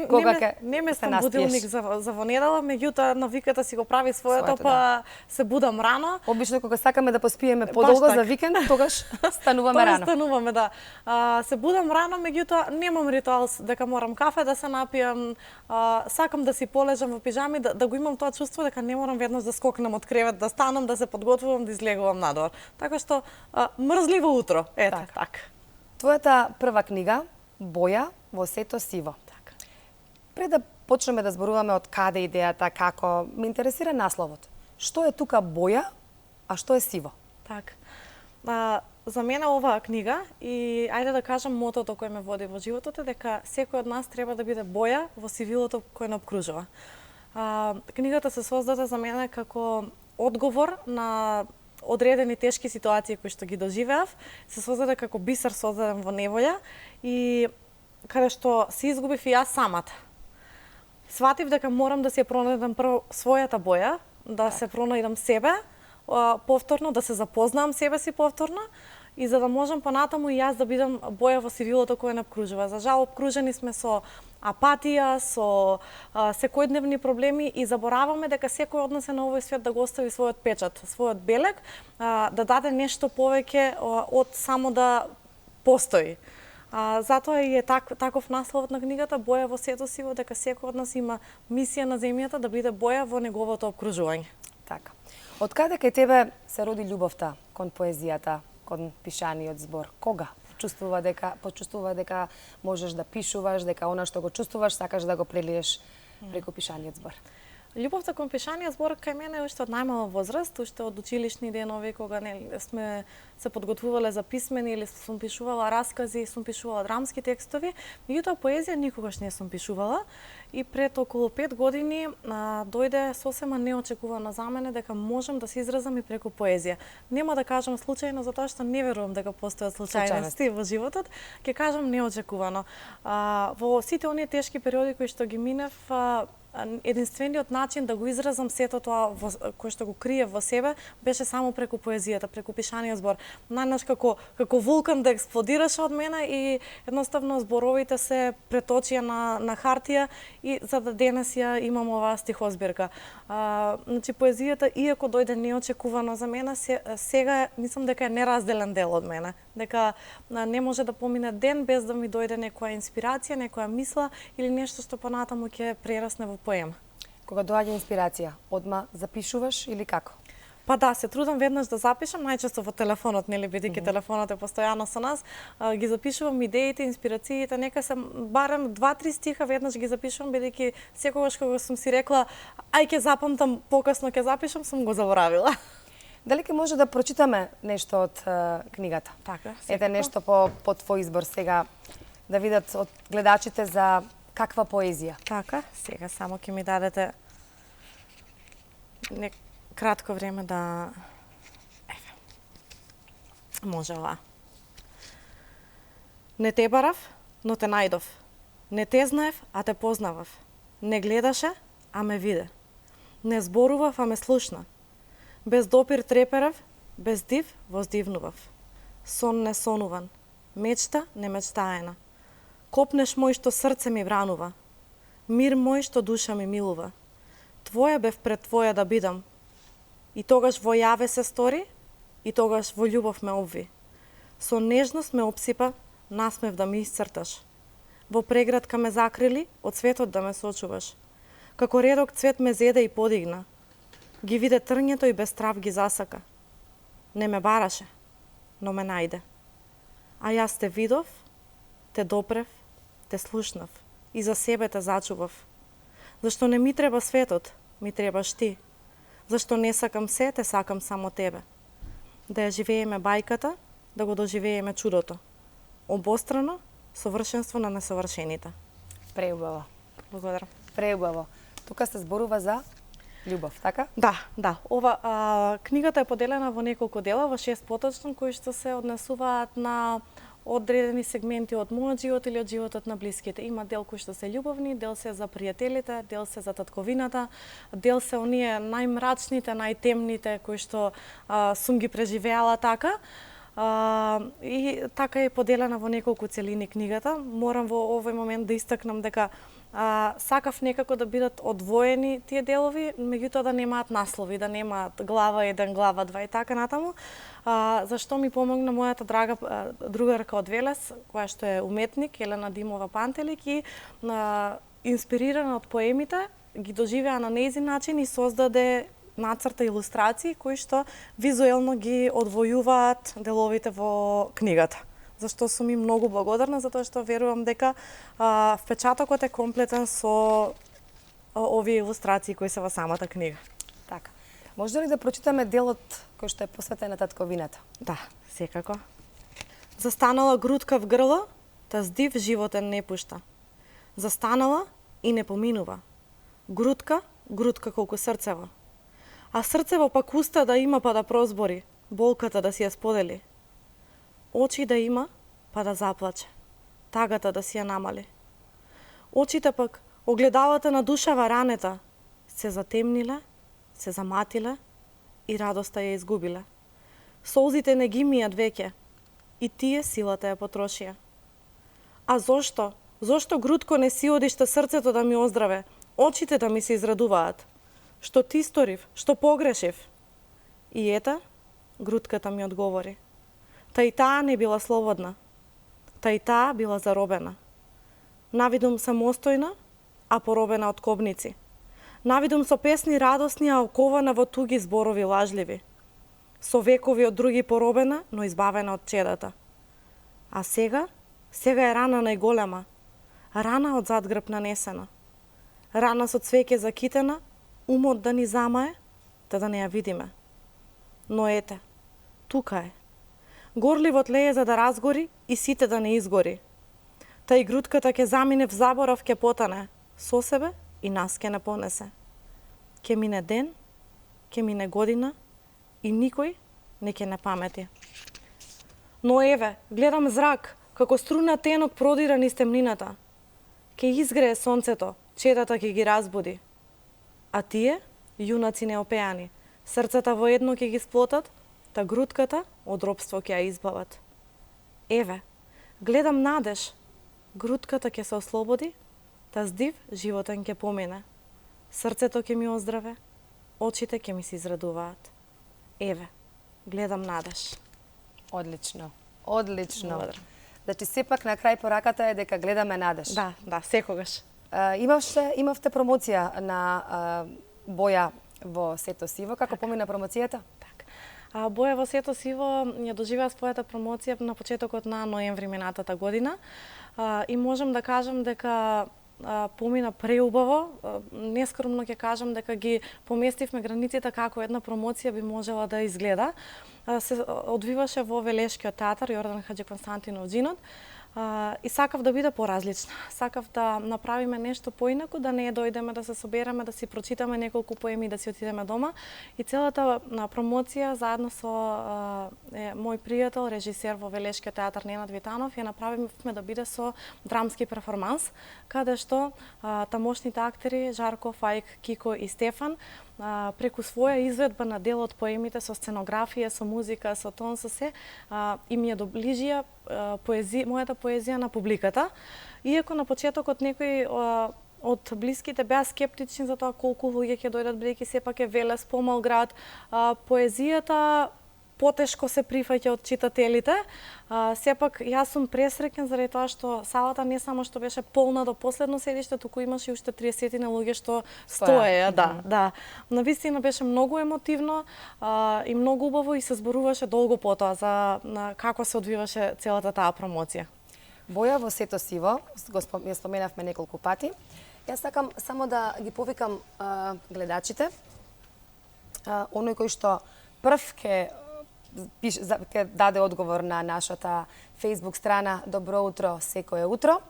Кога не ме се стам наспиеш? будилник за во недела, меѓутоа навиката си го прави своето, Своето, па се будам рано. Обично кога сакаме да поспиеме подолго така. за викенд, тогаш стануваме рано. Стануваме, да. Се будам рано, меѓутоа немам ритуал дека морам кафе да се напијам. Сакам да си полежам во пижами, да го имам тоа чувство дека не морам веднаш да скокнам од кревет, да станам, да се подготвувам, да излегувам надвор. Така што мрзливо утро. Ето, така. Твојата прва книга, Боја во сето сиво. Така. Пред да почнеме да зборуваме од каде идејата, како, ме интересира насловот. Што е тука боја, а што е сиво? Така. За мене оваа книга и ајде да кажам мотото кој ме води во животот е дека секој од нас треба да биде боја во сивилото кој не обкружува. Книгата се создаде за мене како одговор на одредени тешки ситуации кои што ги доживеав, се создаде како бисер создаден во неволја и каде што се изгубив и јас самата. Сватив дека морам да си ја пронајдам прво својата боја, да се пронајдам себе, повторно, да се запознам себе си повторно и за да можам понатаму и јас да бидам боја во сивилото кое не обкружува. За жал, обкружени сме со апатија, со секојдневни проблеми и забораваме дека секој од нас е на овој свет да го остави својот печат, својот белег, да даде нешто повеќе од само да постои. Затоа и е таков насловот на книгата Боја во сето сиво, дека секој од нас има мисија на земјата да биде боја во неговото обкружување. Така. Од каде кај тебе се роди љубовта кон поезијата, кон пишаниот збор? Кога почувствува дека можеш да пишуваш, дека она што го чувствуваш сакаш да го прелиеш преку пишаниот збор? Љубовта кон пишаниот збор кај мене е уште од најмала возраст, уште од училишни денови кога сме се подготвувале за писмени или сум пишувала раскази, сум пишувала драмски текстови, меѓутоа поезија никогаш не сум пишувала и пред околу 5 години дојде сосема неочекувано за мене дека можам да се изразам и преку поезија. Нема да кажам случајно затоа што не верувам дека постојат случајности во животот, ќе кажам неочекувано. Во сите оние тешки периоди кои што ги минев, единствениот начин да го изразам сето тоа кој што го крие во себе беше само преку поезијата, преку пишаниот збор. Најнаш како вулкан да експлодираше од мене и едноставно зборовите се преточија на хартија и за да денес ја имам оваа стихозбирка. Значи поезијата иако дојде неочекувано за мене, сега мислам дека е неразделен дел од мене, дека не може да помине ден без да ми дојде некоја инспирација, некоја мисла или нешто што понатаму ќе прерасне во поема. Кога доаѓа инспирација, одма запишуваш или како? Па да, се трудам веднаш да запишам, најчесто во телефонот, нели, бидејќи телефонот е постојано со нас, ги запишувам идеите, инспирациите, нека се барем 2-3 стиха веднаш ги запишувам, бидејќи секогаш кога сум си рекла ај ќе запамтам, покасно ќе запишам, сум го заборавила. Дали ќе може да прочитаме нешто од книгата? Така, Ете нешто по твој избор сега, да видат од гледачите за каква поезија. Така, сега само ќе ми дадете кратко време да... Еве. Може ова. Не те барав, но те најдов. Не те знаев, а те познавав. Не гледаше, а ме виде. Не зборував, а ме слушна. Без допир треперав, без див воздивнував. Сон не сонуван, мечта не мечтаена. Копнеш мој што срце ми бранува. Мир мој што душа ми милува. Твоја бев пред твоја да бидам. И тогаш во јаве се стори, и тогаш во љубов ме обви. Со нежност ме обсипа, насмев да ми исцрташ. Во преградка ме закрили, од светот да ме сочуваш. Како редок цвет ме зеде и подигна. Ги виде трњето и без трав ги засака. Не ме бараше, но ме најде. А јас те видов, те допрев, те слушнав и за себе те зачував. Зашто не ми треба светот, ми требаш ти. Зашто не сакам се, те сакам само тебе. Да ја живееме бајката, да го доживееме чудото. Обострано, совршенство на несовршените. Преубаво. Благодарам. Преубаво. Тука се зборува за љубов, така? Да. Книгата е поделена во неколку дела, во 6 поточни, кои што се однесуваат на одредени сегменти од мојот живот или од животот на блиските. Има дел кои што се љубовни, дел се за пријателите, дел се за татковината, дел се оние најмрачните, најтемните кои што сум ги преживеала така. И така е поделена во неколку целини книгата. Морам во овој момент да истакнам дека сакав некако да бидат одвоени тие делови, меѓутоа да немаат наслови, да немаат глава 1, глава 2 и така натаму. Зашто ми помогна мојата драга другарка од Велес, која што е уметник, Елена Димова Пантелик, и инспирирана од поемите, ги доживеа на нејзин начин и создаде нацрта илустрации кои што визуелно ги одвојуваат деловите во книгата. Зашто сум и многу благодарна, затоа што верувам дека впечатокот е комплетен со овие илустрации кои се во самата книга. Така. Може ли да прочитаме делот кој што е посветен на татковината? Да, секако. Застанала грудка в грло, та здив животен не пушта. Застанала и не поминува. Грудка, грудка колку срцево. А срцево пак уста да има па да прозбори, болката да си ја сподели. Очи да има па да заплаче, тагата да си ја намали. Очите пак, огледалата на душава ранета, се затемниле, се заматиле и радоста ја изгубиле. Солзите не ги мијат веќе, и тие силата ја потрошија. А зошто? Зошто грудко не си одиште срцето да ми оздраве, очите да ми се израдуваат? Што ти сторив? Што погрешив? И ета, грудката ми одговори. Та и таа не била слободна. Та и таа била заробена. Навидум самостојна, а поробена од кобници. Навидум со песни радосни, а окована во туги зборови лажливи. Со векови од други поробена, но избавена од чедата. А сега е рана најголема. Рана од задгрб нанесена. Рана со цвеќе закитена, умот да ни замае, да не ја видиме. Но ете, тука е. Горливот лее за да разгори и сите да не изгори. Та и грудката ќе замине в заборав, ќе потане, со себе и нас ќе не понесе. Ќе мине ден, ќе мине година и никој не ќе не памети. Но еве, гледам зрак, како струна тенок продира низ темнината. Ќе изгрее сонцето, чедата ќе ги разбуди. А тие, јунаци неопеани, срцата воедно ќе ги сплотат, та грудката од робство ќе ја избават. Еве, гледам надеж, грудката ќе се ослободи, та здив животен ќе помине. Срцето ќе ми оздраве, очите ќе ми се израдуваат. Еве, гледам надеж. Одлично. Одлично. Благодарам. Значи, сепак на крај пораката е дека гледаме надеж. Да, секогаш. Имавте промоција на боја во Сето Сиво. Како помина промоцијата? Боја во Сето Сиво ја доживеа својата промоција на почетокот на ноември минатата година и можам да кажам дека помина преубаво. Нескромно ќе кажам дека ги поместивме границите како една промоција би можела да изгледа. Се одвиваше во Велешкиот театар Јордан Хаџи Константинов Џинот. И сакав да биде поразлична. Сакав да направиме нешто поинаку, да не дојдеме да се собереме, да си прочитаме неколку поеми и да си отидеме дома. И целата промоција заедно со мој пријател, режисер во Велешкиот театар Ненад Витанов, ја направивме да биде со драмски перформанс, каде што тамошните актери Жарко, Фаик, Кико и Стефан преку своја изведба на дел од поемите со сценографија, со музика, со тон, со се, им ја доближија мојата поезија на публиката. Иако на почетокот некои од блиските беа скептични за тоа колку луѓе ќе дојдат, бидејќи сепак е Велес, помал град, поезијата потешко се прифаќа од читателите. Сепак јас сум пресреќен заради тоа што салата не само што беше полна до последно седиште, туку имаше и уште 30 луѓе што стоеја. Да. Навистина беше многу емотивно и многу убаво и се зборуваше долго потоа за како се одвиваше целата таа промоција. Боја во Сето Сиво, ја споменавме неколку пати. Јас сакам само да ги повикам гледачите. Оној кој што прв ќе даде одговор на нашата Facebook страна Добро утро, секое утро,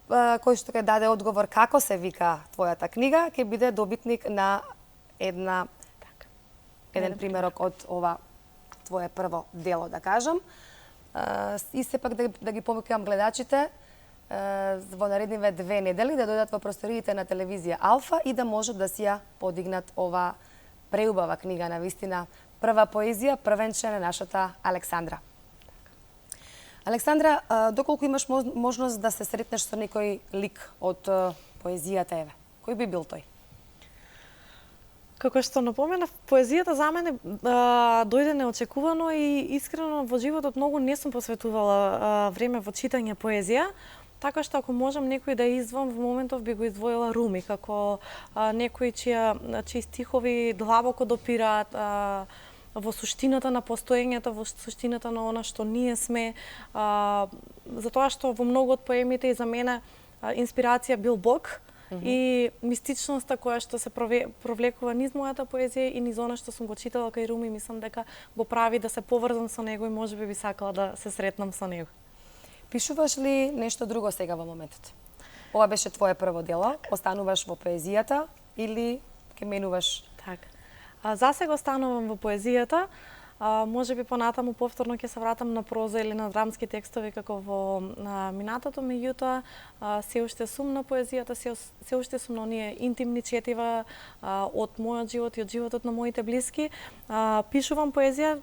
кој што ќе даде одговор како се вика твојата книга, ќе биде добитник на еден примерок од ова твое прво дело, да кажам. И сепак да ги повикам гледачите во наредниве 2 недели да дојдат во просториите на телевизија Алфа и да можат да си ја подигнат ова преубава книга, навистина прва поезија, првенче на нашата Александра. Александра, доколку имаш можност да се сретнеш со некој лик од поезијата, еве, кој би бил тој? Како што напоменав, поезијата за мене дојде неочекувано и искрено во животот многу не сум посветувала време во читање поезија. Така што ако можам некој да издвоам во моментов би го издвоила Руми како некој чии стихови длабоко допираат во суштината на постоењето, во суштината на она што ние сме, затоа што во многу од поемите и за мене инспирација бил Бог и мистичноста која што се провлекува низ мојата поезија и низ она што сум го читала кај Руми, мислам дека го прави да се поврзам со него и можеби би сакала да се сретнам со него. Пишуваш ли нешто друго сега во моментот? Ова беше твое прво дело, остануваш во поезијата или ќе менуваш? Така. За сега останувам во поезијата. Можеби понатаму повторно ќе се вратам на проза или на драмски текстови како во минатото, меѓутоа се уште сум на поезијата, се уште сум на оние интимни четива од мојот живот и од животот на моите блиски. Пишувам поезија,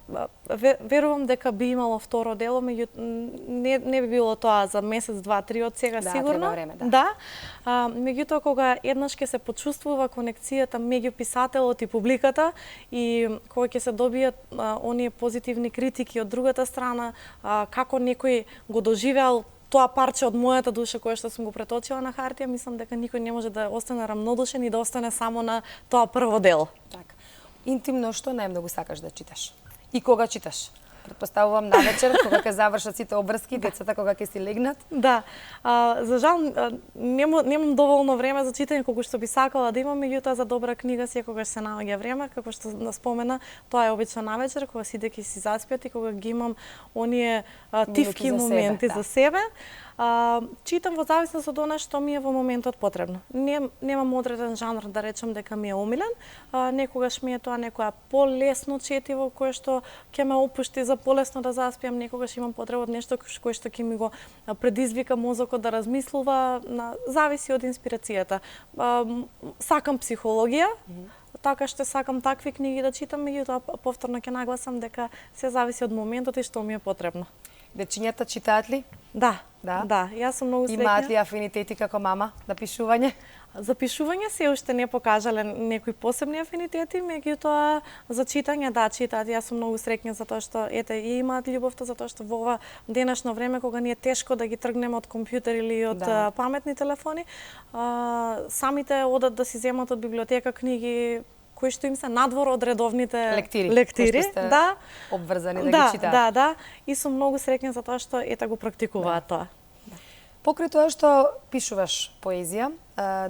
верувам дека би имало второ дело, меѓутоа не би било тоа за месец, два, три од сега сигурно. Треба време, да. Меѓутоа кога еднаш ќе се почувствува конекцијата меѓу писателот и публиката и кога ќе се добијат оние позитивни критики од другата страна, како некој го доживеал тоа парче од мојата душа кое што сум го преточила на хартија, мислам дека никој не може да остане рамнодушен и да остане само на тоа прво дело. Така. Интимно што најмногу сакаш да читаш? И кога читаш? Претпоставувам навечер, кога ќе завршат сите обврски, децата кога ќе си легнат. Да. За жал, немам доволно време за читање колку што би сакала да имам, меѓутоа за добра книга секогаш се наоѓа време, како што спомена, тоа е обично навечер, кога сите ќе си заспиат и кога ги имам оние тивки моменти за себе. Читам во зависност од она што ми е во моментот потребно. Немам одреден жанр да речам дека ми е омилен. Некогаш ми е тоа некоја полесно четиво кое што ќе ме опушти за полесно да заспиам, некогаш имам потреба од нешто кое што ќе ми го предизвика мозокот да размислува, зависи од инспирацијата. Сакам психологија, така што сакам такви книги да читам, меѓутоа повторно ќе нагласам дека се зависи од моментот и што ми е потребно. Дечињата читаат ли? Да. Да? Да, јас сум многу среќна. Имаат ли афинитети како мама на пишување? За пишување се уште не покажале некои посебни афинитети, меѓутоа за читање да читаат. Јас сум многу среќна затоа што и имаат љубовта, затоа што во ова денешно време кога ни е тешко да ги тргнеме од компјутер или од паметни телефони, самите одат да си земат од библиотека книги кои што им се надвор од редовните лектири, да, обврзани да ги читаат. Да, и сум многу среќна за тоа што го практикуваат тоа. Покрај тоа што пишуваш поезија,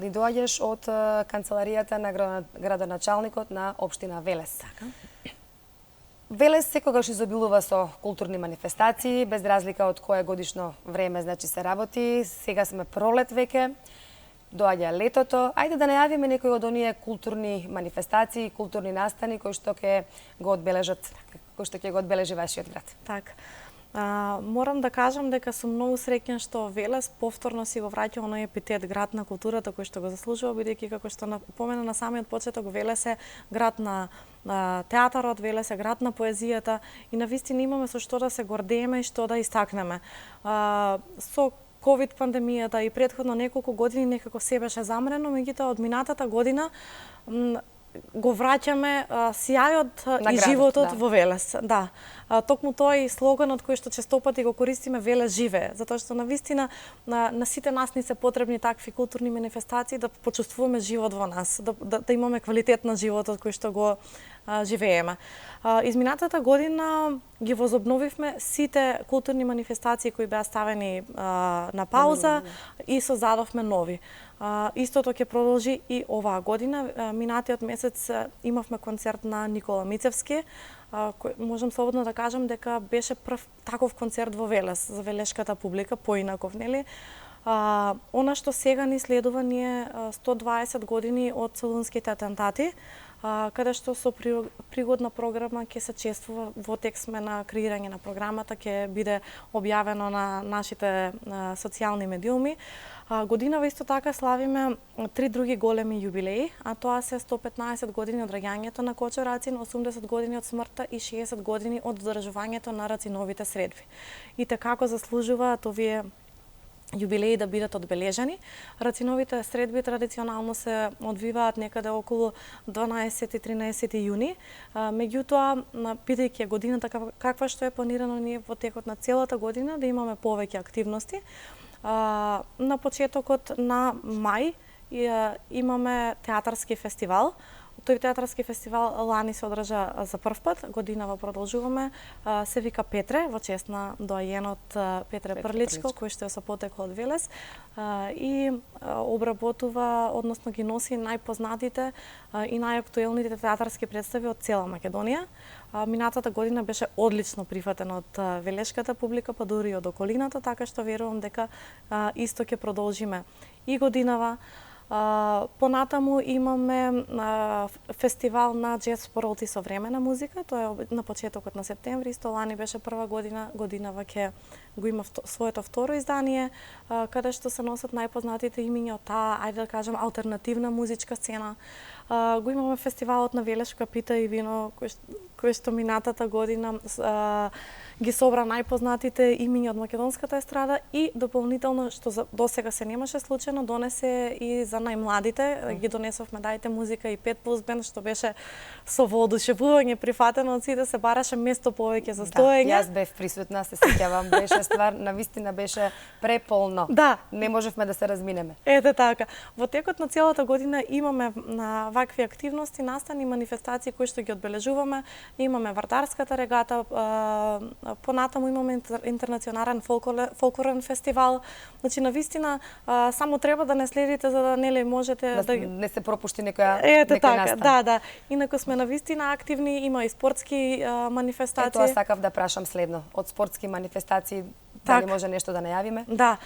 ни доаѓаш од канцеларијата на градоначалникот на општина Велес. Така. Велес секогаш изобилува со културни манифестации, без разлика од кое годишно време се работи. Сега сме пролет веќе. Доаѓа летото. Ајде да најавиме некои од оние културни манифестации, културни настани кои што ќе го одбележи вашиот град. Така. Морам да кажам дека сум многу среќен што Велес повторно си го враќа оној епитет град на културата кој што го заслужува, бидејќи како што напомена на самиот почеток, Велес е град на театарот, Велес е град на поезијата и навистина имаме со што да се гордееме и што да истакнеме. Со ковид пандемијата и претходно неколку години некако се беше замрено, меѓутоа од минатата година го враќаме сјајот и животот во Велес. Да. Токму тоа и слоганот кој што честопати го користиме, Велес живее, затоа што навистина на сите нас ни се потребни такви културни манифестации да почувствуваме живот во нас, да имаме квалитет на животот кој што го живееме. Изминатата година ги возобновивме сите културни манифестации кои беа ставени на пауза и создадовме нови. Истото ќе продолжи и оваа година. Минатиот месец имавме концерт на Никола Мицевски. Можам слободно да кажам дека беше прв таков концерт во Велес за велешката публика, поинаков, нели? Она што сега ни следува ни е 120 години од Солунските атентати. каде што со пригодна програма ќе се чествува во тек сме на креирање на програмата, ќе биде објавено на нашите социјални медиуми. Годинава исто така славиме 3 други големи јубилеи, а тоа се 115 години од раѓањето на Кочо Рацин, 80 години од смртта и 60 години од одржувањето на Рациновите средби. И како заслужуваат овие јубилеи да бидат одбележани. Рациновите средби традиционално се одвиваат некаде околу 12-13 јуни. Меѓутоа, бидејќи годината каква што е планирано ние во текот на целата година да имаме повеќе активности, на почетокот на мај имаме театарски фестивал. Тој театарски фестивал лани се одржа за прв пат, годинава продолжуваме. Се вика Петре, во чест на доајенот Петре Прличко, кој што е со потекло од Велес, и обработува, односно ги носи најпознатите и најактуелните театарски представи од цела Македонија. Минатата година беше одлично прифатен од велешката публика, па дури од околината, така што верувам дека исто ќе продолжиме и годинава. Понатаму имаме фестивал на джез пролти со времена музика, тоа е на почетокот на септември, исто лани беше прва година, годинава ќе го има своето второ издание, каде што се носат најпознатите имиња од таа, ајде да кажем, алтернативна музичка сцена. Го имаме фестивалот на Велешка пита и вино, кој што минатата година ги собра најпознатите имиња од македонската естрада и дополнително, што досега се немаше случајно, донесе и за најмладите, ги донесовме дајте музика и 5+ бенд, што беше со воодушевување прифатено од сите, се бараше место повеќе за стоење. Да, јас бев присутна, се сеќавам, беше ствар, навистина беше преполно. Да. Не можевме да се разминеме. Ете така. Во текот на целата година имаме на вакви активности, настани, манифестации кои што ги одбележуваме. Имаме вардарската регата, понатаму имаме интернационален фолклорен фестивал. Значи, навистина, само треба да не следите за да нели можете да не се пропушти некоја настан. Да. Инаку сме навистина активни, има и спортски манифестации. Тоа сакав да прашам следно. Од спортски манифестации дали може нешто да најавиме? Да.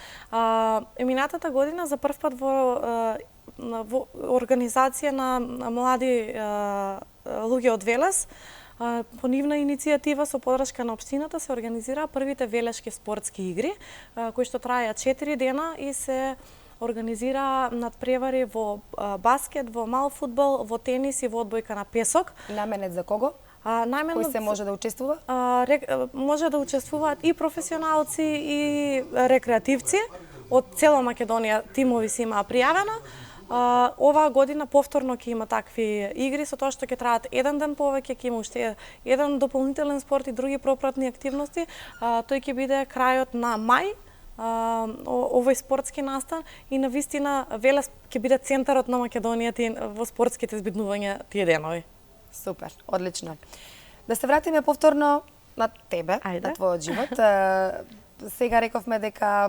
Минатата година за прв пат во организација на млади луѓе од Велес, по нивна иницијатива со подршка на општината се организираа првите велешки спортски игри, кои што траја 4 дена и се организира надпревари во баскет, во мал фудбал, во тенис и во одбојка на песок. Наменет за кого? Кој се може да учествува? Може да учествуваат и професионалци и рекреативци. Од цела Македонија тимови се имаа пријавено. Оваа година повторно ќе има такви игри, со тоа што ќе траат еден ден повеќе, ќе има уште еден дополнителен спорт и други пропратни активности. Тој ќе биде крајот на мај, овој спортски настан и навистина Велес ќе биде центарот на Македонија во спортските збиднувања тие денови. Супер, одлично. Да се вратиме повторно на тебе, на твојот живот. Сега рековме дека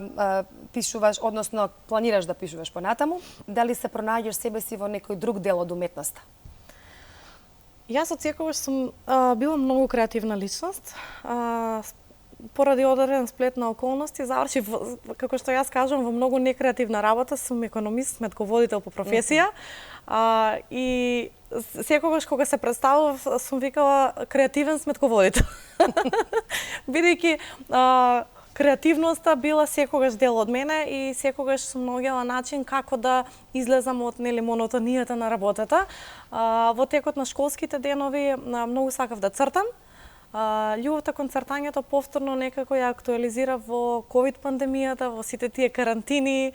пишуваш, односно планираш да пишуваш понатаму. Дали се пронаѓаш себе си во некој друг дел од уметноста? Јас од секогаш сум била многу креативна личност. Поради одреден сплет на околности, завршив, како што јас кажам, во многу некреативна работа, сум економист, сметководител по професија. И секогаш кога се представував, сум викала креативен сметководител. Бидејќи креативноста била секогаш дел од мене и секогаш сум наоѓала начин како да излезам од монотонијата на работата. Во текот на школските денови многу сакав да цртам. Љубовта кон цртањето повторно некако ја актуализира во ковид пандемијата, во сите тие карантини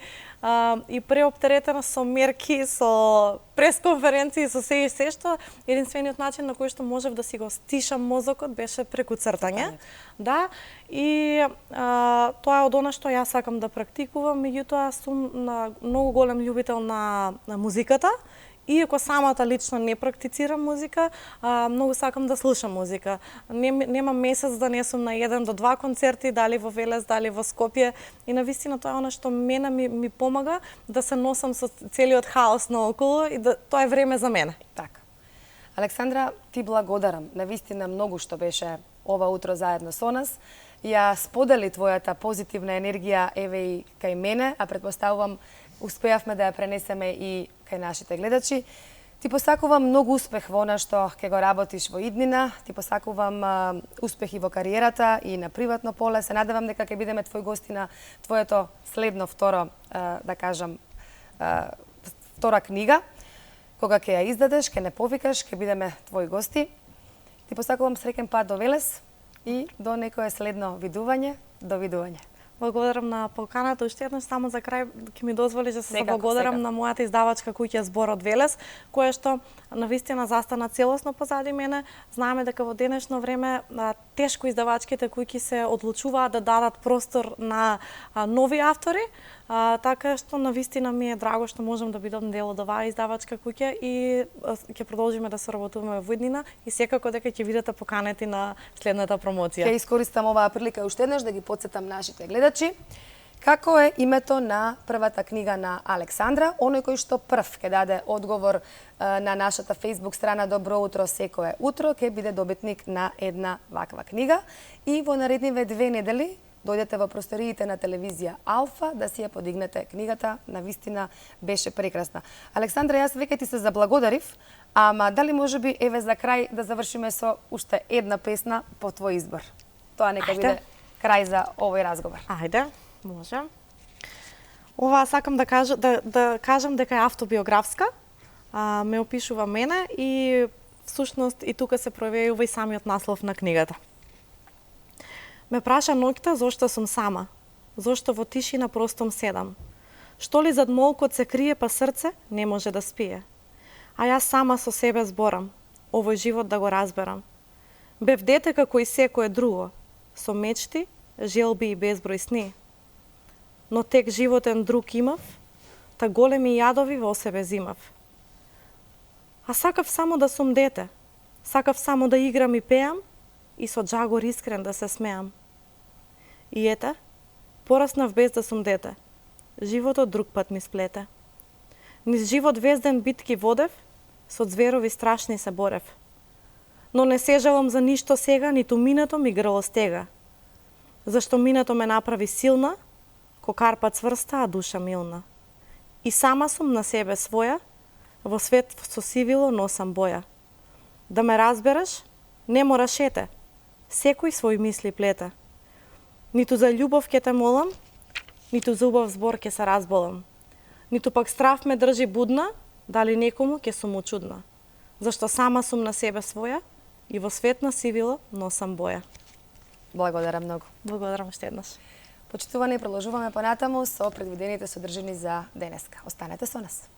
и преоптеретена со мерки, со пресконференции, со се и се што, единствениот начин на кој што можев да си го стишам мозокот беше преку цртање. Да, и тоа е од она што јас сакам да практикувам, меѓутоа сум многу голем љубител на музиката. Иако самата лично не практицирам музика, многу сакам да слушам музика. Нема месец да не сум на 1 до 2 концерти, дали во Велес, дали во Скопје. И навистина тоа е она што мене ми помага да се носам со целиот хаос наоколу и тоа е време за мене. Така. Александра, ти благодарам. Навистина многу што беше ова утро заедно со нас. Ја сподели твојата позитивна енергија еве и кај мене, а претпоставувам успеавме да ја пренесеме и кај нашите гледачи. Ти посакувам многу успех во она што ќе го работиш во иднина. Ти посакувам успехи во кариерата и на приватно поле. Се надевам дека ќе бидеме твои гости на твоето следно втора книга. Кога ќе ја издадеш, ќе не повикаш, ќе бидеме твои гости. Ти посакувам среќен пат до Велес и до некое следно видување. Довидување. Благодарам на поканата. Уште еднаш само за крај ќе ми дозволи да се благодарам секако. на мојата издавачка куќа Збор од Велес, која што навистина застана целосно позади мене. Знаеме дека во денешно време тешко издавачките куќи се одлучуваат да дадат простор на нови автори, така што навистина ми е драго што можам да бидам дел од оваа издавачка куќа и ќе продолжиме да соработуваме во иднина и секако дека ќе бидете поканети на следната промоција. Ќе искористам оваа прилика уште еднаш да ги потсетам нашите гледачи. Како е името на првата книга на Александра, оној кој што прв ќе даде одговор на нашата Facebook страна Добро утро секое утро, ќе биде добитник на една ваква книга и во наредниве 2 недели дојдете во просториите на телевизија Алфа да си ја подигнете книгата, навистина беше прекрасна. Александра, јас веќе ти се заблагодарив, ама дали можеби еве за крај да завршиме со уште една песна по твој избор? Тоа нека биде крај за овој разговор. Ајде, може. Ова сакам да кажам дека е автобиографска, ме опишува мене и всушност и тука се проявува и самиот наслов на книгата. Ме праша ноќта зошто сум сама, зошто во тишина простом седам. Што ли зад молкот се крие па срце не може да спие. А јас сама со себе зборам, овој живот да го разберам. Бев дете како и секое друго, со мечти, желби и безброј сни. Но тек животен друг имав, та големи јадови во себе зимав. А сакав само да сум дете, сакав само да играм и пеам и со джагор искрен да се смеам. И ете, пораснав без да сум дете, животот друг пат ми сплете. Низ живот везден битки водев, со зверови страшни се борев. Но не се жалам за ништо сега, ниту минато ми грло стега. Зашто минато ме направи силна, ко карпа цврста, а душа милна. И сама сум на себе своја, во свет со сивило носам боја. Да ме разбереш, не мораш ете, секој свој мисли плете. Ниту за љубов ке те молам, ниту за убав збор ке се разболам. Ниту пак страв ме држи будна, дали некому ке сум учудна. Зашто сама сум на себе своја и во свет на сивило носам боја. Благодарам многу. Благодарам уште еднаш. Почитувани, продолжуваме понатаму со предвидените содржини за денеска. Останете со нас.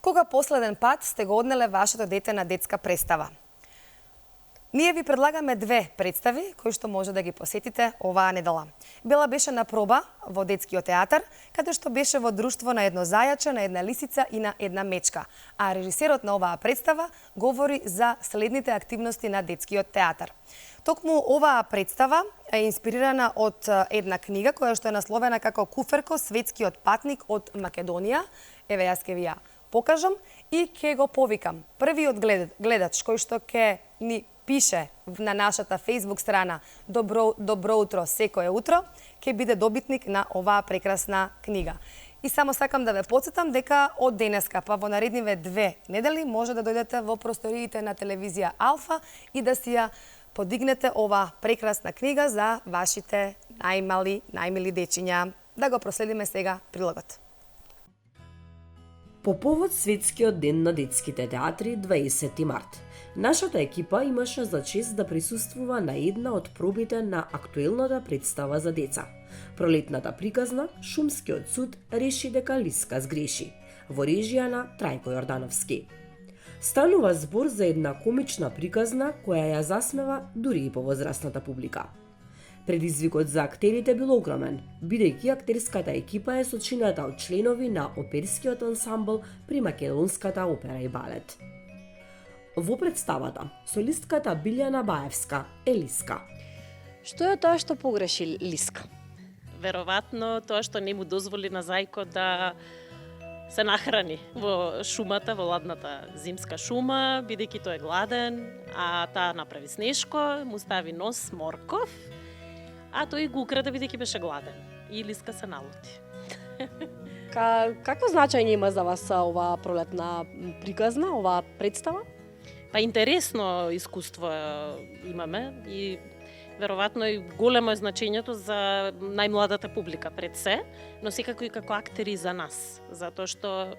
Кога последен пат сте го однеле вашето дете на детска представа? Ние ви предлагаме 2 представи кои што може да ги посетите оваа недела. Бела беше на проба во детскиот театар, каде што беше во друштво на едно зајаче, на една лисица и на една мечка. А режисерот на оваа представа говори за следните активности на детскиот театар. Токму оваа представа е инспирирана од една книга која што е насловена како Куферко, светскиот патник од Македонија. Еве јас ќе ви ја покажам и ќе го повикам. Првиот гледач кој што ќе ни пише на нашата Facebook страна Добро утро секое утро, ќе биде добитник на оваа прекрасна книга. И само сакам да ве потсетам дека од денеска па во наредниве 2 недели може да дојдете во просториите на телевизија Алфа и да си ја подигнете оваа прекрасна книга за вашите најмили дечиња. Да го проследиме сега прилогот. По повод Светскиот ден на детските театри 20 март, нашата екипа имаше за чест да присуствува на една од пробите на актуелната представа за деца. Пролетната приказна Шумскиот суд реши дека Лиска сгреши, во режија на Трајко Јордановски. Станува збор за една комична приказна која ја засмева дури и повозрасната публика. Предизвикот за актерите бил огромен, бидејќи актерската екипа е сочинета од членови на оперскиот ансамбл при Македонската опера и балет. Во представата, солистката Билјана Баевска е Лиска. Што е тоа што погреши Лиска? Веројатно тоа што не му дозволи на Зајко да се нахрани во шумата, во ладната зимска шума, бидејќи тој е гладен, а таа направи снешко, му стави нос морков, а тој го украде бидејќи беше гладен. И Лиска се налути. Какво значење има за вас оваа пролетна приказна, оваа представа? Па интересно искуство имаме и веројатно и големо е значењето за најмладата публика пред се, но секако и како актери за нас, затоа што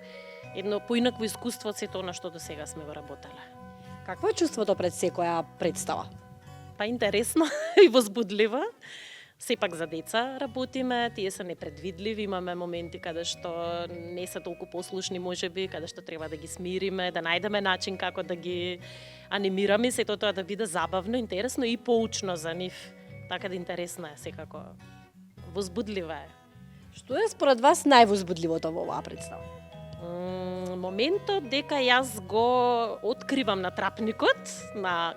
едно поинакво искуство од сето она што до сега сме го работеле. Какво е чувството пред секоја представа? Па интересно и возбудливо. Сепак за деца работиме, тие се непредвидливи, имаме моменти каде што не се толку послушни можеби, каде што треба да ги смириме, да најдеме начин како да ги анимираме, сето тоа да биде забавно, интересно и поучно за нив. Така да интересно е секако. Возбудлива е. Што е според вас највозбудливото во оваа представа? Моментот дека јас го откривам на трапникот, на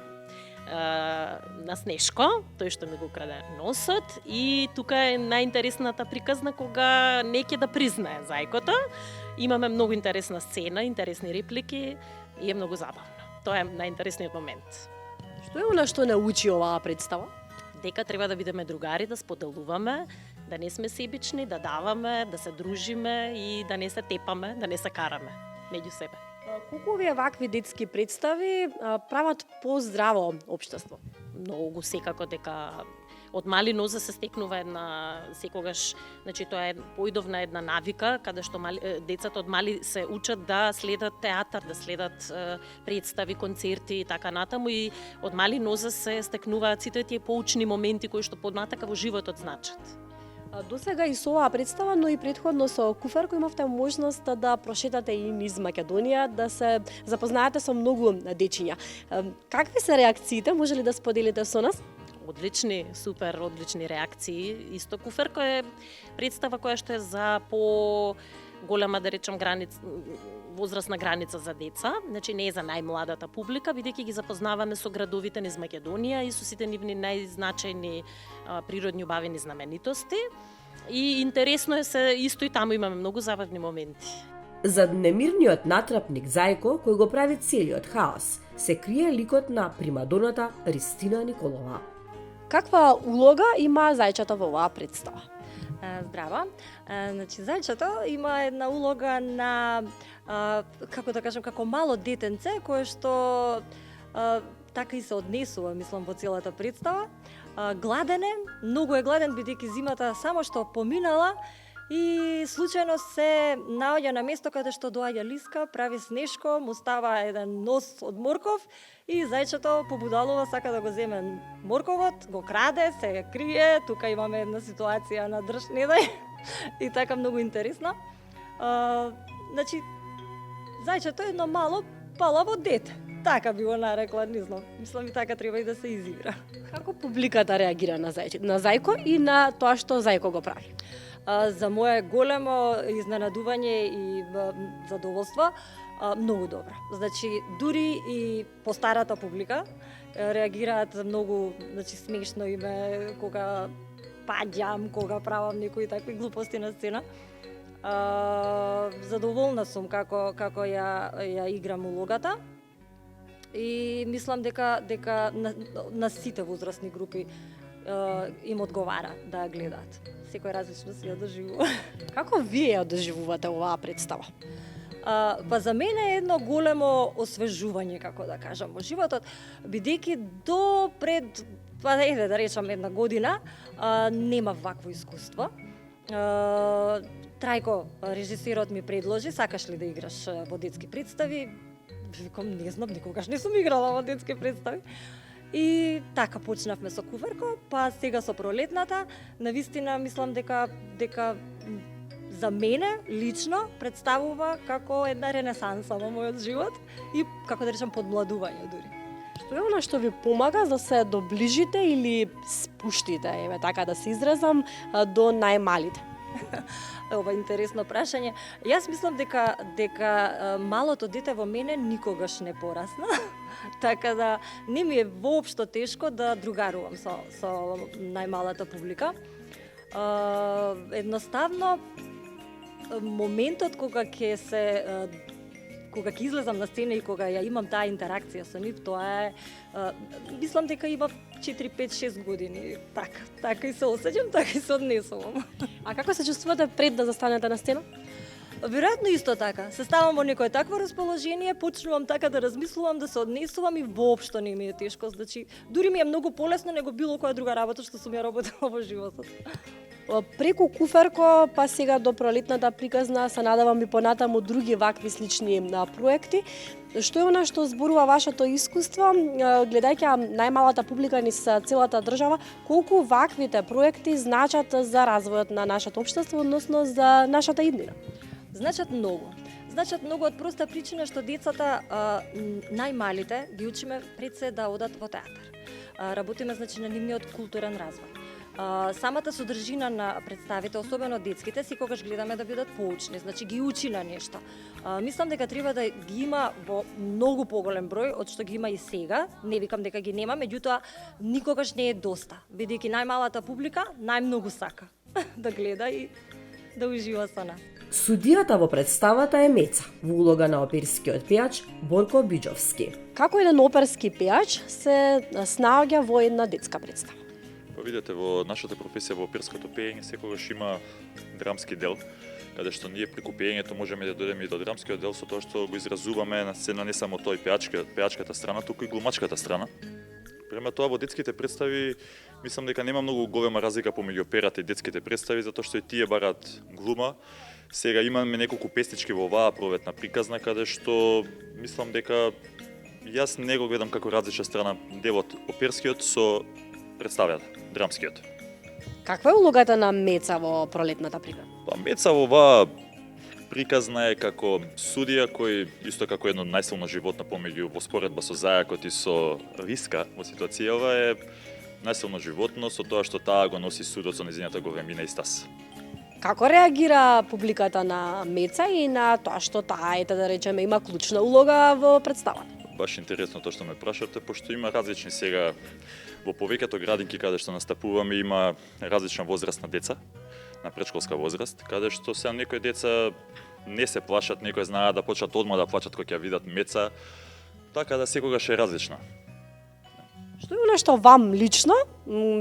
Снешко, тој што ми го краде носот, и тука е најинтересната приказна кога не ќе да признае зајкото. Имаме многу интересна сцена, интересни реплики и е многу забавно. Тоа е најинтересниот момент. Што е она што научи оваа представа? Дека треба да бидеме другари, да споделуваме, да не сме себични, да даваме, да се дружиме и да не се тепаме, да не се караме меѓу себе. Колку овие вакви детски представи прават поздраво општество? Многу секако дека од мали нозе се стекнува една секогаш, значи тоа е поидовна една навика каде што децата од мали се учат да следат театар, да следат представи, концерти и така натаму, и од мали нозе се стекнуваат сите тие поучни моменти кои што поднатака во животот значат. До сега и со оваа представа, но и претходно со Куфарко имавте можност да прошетате и низ Македонија, да се запознаете со многу дечиња. Какви се реакциите, може ли да споделите со нас? Одлични, супер, одлични реакции. Исто Куфарко е представа која што е за голема, да речем, возрастна граница за деца, значи не е за најмладата публика, бидејќи ги запознаваме со градовите низ Македонија и со сите нивни најзначајни природни убавени знаменитости. И интересно е се, исто и таму имаме многу забавни моменти. Зад немирниот натрапник Зајко, кој го прави целиот хаос, се крие ликот на примадоната Ристина Николова. Каква улога има зајчето во оваа представа? Здраво. Значи, зајчето има една улога на, како да кажам, како мало детенце, кое што така и се однесува, мислам, во целата представа. Гладен е, многу е гладен, бидејќи зимата само што поминала и случајно се наоѓа на место каде што доаѓа Лиска, прави Снешко, му става еден нос од морков и зајчето побудалува, сака да го земе морковот, го краде, се крие, тука имаме една ситуација на држ не дај и така многу интересна. Значи, зајчето е едно мало палаво дете. Така би го нарекла, не знам. Мислам и така треба и да се изигра. Како публиката реагира на Зајко и на тоа што Зајко го прави? За мое големо изненадување и задоволство, многу добро. Значи, дури и постарата публика реагираат многу, значи, смешно име кога паѓам, кога правам некои такви глупости на сцена. Задоволна сум како ја играм улогата. И мислам дека на сите возрастни групи им одговара да ја гледаат. Секој различно си ја доживува. Како вие ја доживувате оваа представа? Па за мене е едно големо освежување, како да кажам, во животот, бидејќи до пред, па да речам, една година, немав вакво искуство. Трајко, режисерот ми предложи, сакаш ли да играш во детски представи? Викам, не знам, никогаш не сум играла во детски представи. И така почнавме со Куфарко, па сега со пролетната. Навистина мислам дека за мене лично представува како една ренесанса во мојот живот и како да речам подмладување дури. Што е она што ви помага да се доближите или спуштите, еве така да се изразам, до најмалите? Ова интересно прашање. Јас мислам дека малото дете во мене никогаш не порасна. Така да не ми е воопшто тешко да другарувам со најмалата публика. Едноставно моментот кога кога ќе излезам на сцена и кога ја имам таа интеракција со нив, тоа е, мислам дека има 4, 5, 6 години. Така и се осеќам, така и се однесувам. А како се чувствувате пред да застанете на сцена? Веројатно исто така. Се ставам во некое такво расположение, почнувам така да размислувам, да се однесувам и воопшто не ми е тешко. Значи, дури ми е многу полесно него било која друга работа што сум ја работела во животот. Преку Куферко, па сега до пролетната приказна, се надавам и понатаму други вакви слични проекти. Што е она што зборува вашето искуство, гледајќи најмалата публика низ целата држава, колку ваквите проекти значат за развојот на нашето општество, односно за нашата иднина? Значат многу. Значат многу од проста причина што децата, најмалите, ги учиме пред се да одат во театар. Работиме значи на нивниот културен развој. Самата содржина на представите, особено детските, секогаш гледаме да бидат поучни, значи ги учи на нешто. Мислам дека треба да ги има во многу поголем број од што ги има и сега. Не викам дека ги нема, меѓутоа никогаш не е доста, бидејќи најмалата публика најмногу сака да гледа и да ужива со нас. Судијата во представата е Меца, во улога на оперскиот пејач Борко Биџовски. Како еден оперски пејач се снаоѓа во една детска представа? Па видете, во нашата професија во оперското пеење секогаш има драмски дел, каде што ние преку пеењето можеме да дојдеме и до драмскиот дел со тоа што го изразуваме на сцена не само тој пеачката страна, туку и глумачката страна. Према тоа во детските представи мислам дека нема многу голема разлика помеѓу операта и детските представи, затоа што и тие барат глума. Сега имаме неколку песнички во оваа проветна приказна, каде што мислам дека јас не го гледам како различна страна делот оперскиот со представјата, драмскиот. Каква е улогата на Меца во пролетната приказна? Па Меца во оваа приказна е како судија кој исто како едно најсилно животно помеѓу во споредба со зајакот и со риска во ситуација, ова е најсилно животно со тоа што таа го носи судот со нејзината големина и стас. Како реагира публиката на Меца и на тоа што таа, да речеме, има клучна улога во представата? Баш интересно тоа што ме прашате, пошто има различни сега во повеќето градинки каде што настапуваме има различна возраст на деца, на предшколска возраст, каде што се некои деца не се плашат, некои знаат да почнат одма да плачат кога ќе видат Меца, така да секогаш е различна. Што е нешто вам лично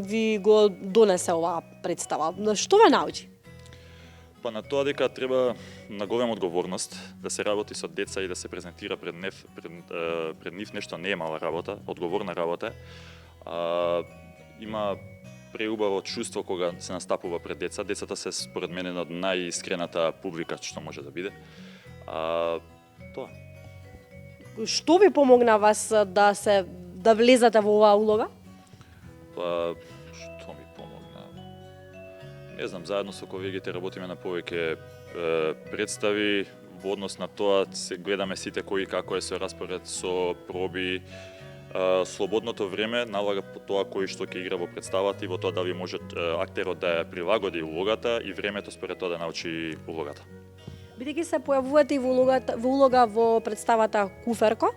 ви го донесе оваа представа? Што ве научи? Па на тоа дека треба на голема одговорност да се работи со деца и да се презентира пред нив нешто не е мала работа, одговорна работа. Има преубаво чувство кога се настапува пред деца. Децата се според мене од најискрената публика што може да биде. Тоа. Што ви помогна вас да влезете во оваа улога? Па што ми помогна? Не знам, заедно со колегите работиме на повеќе представи, во однос на тоа се гледаме сите кои како е со распоред со проби. Слободното време налага по тоа кој што ќе игра во представата и во тоа дали може актерот да ја прилагоди улогата и времето според тоа да научи улогата. Бидејќи се појавувате и во улога во представата Куферко,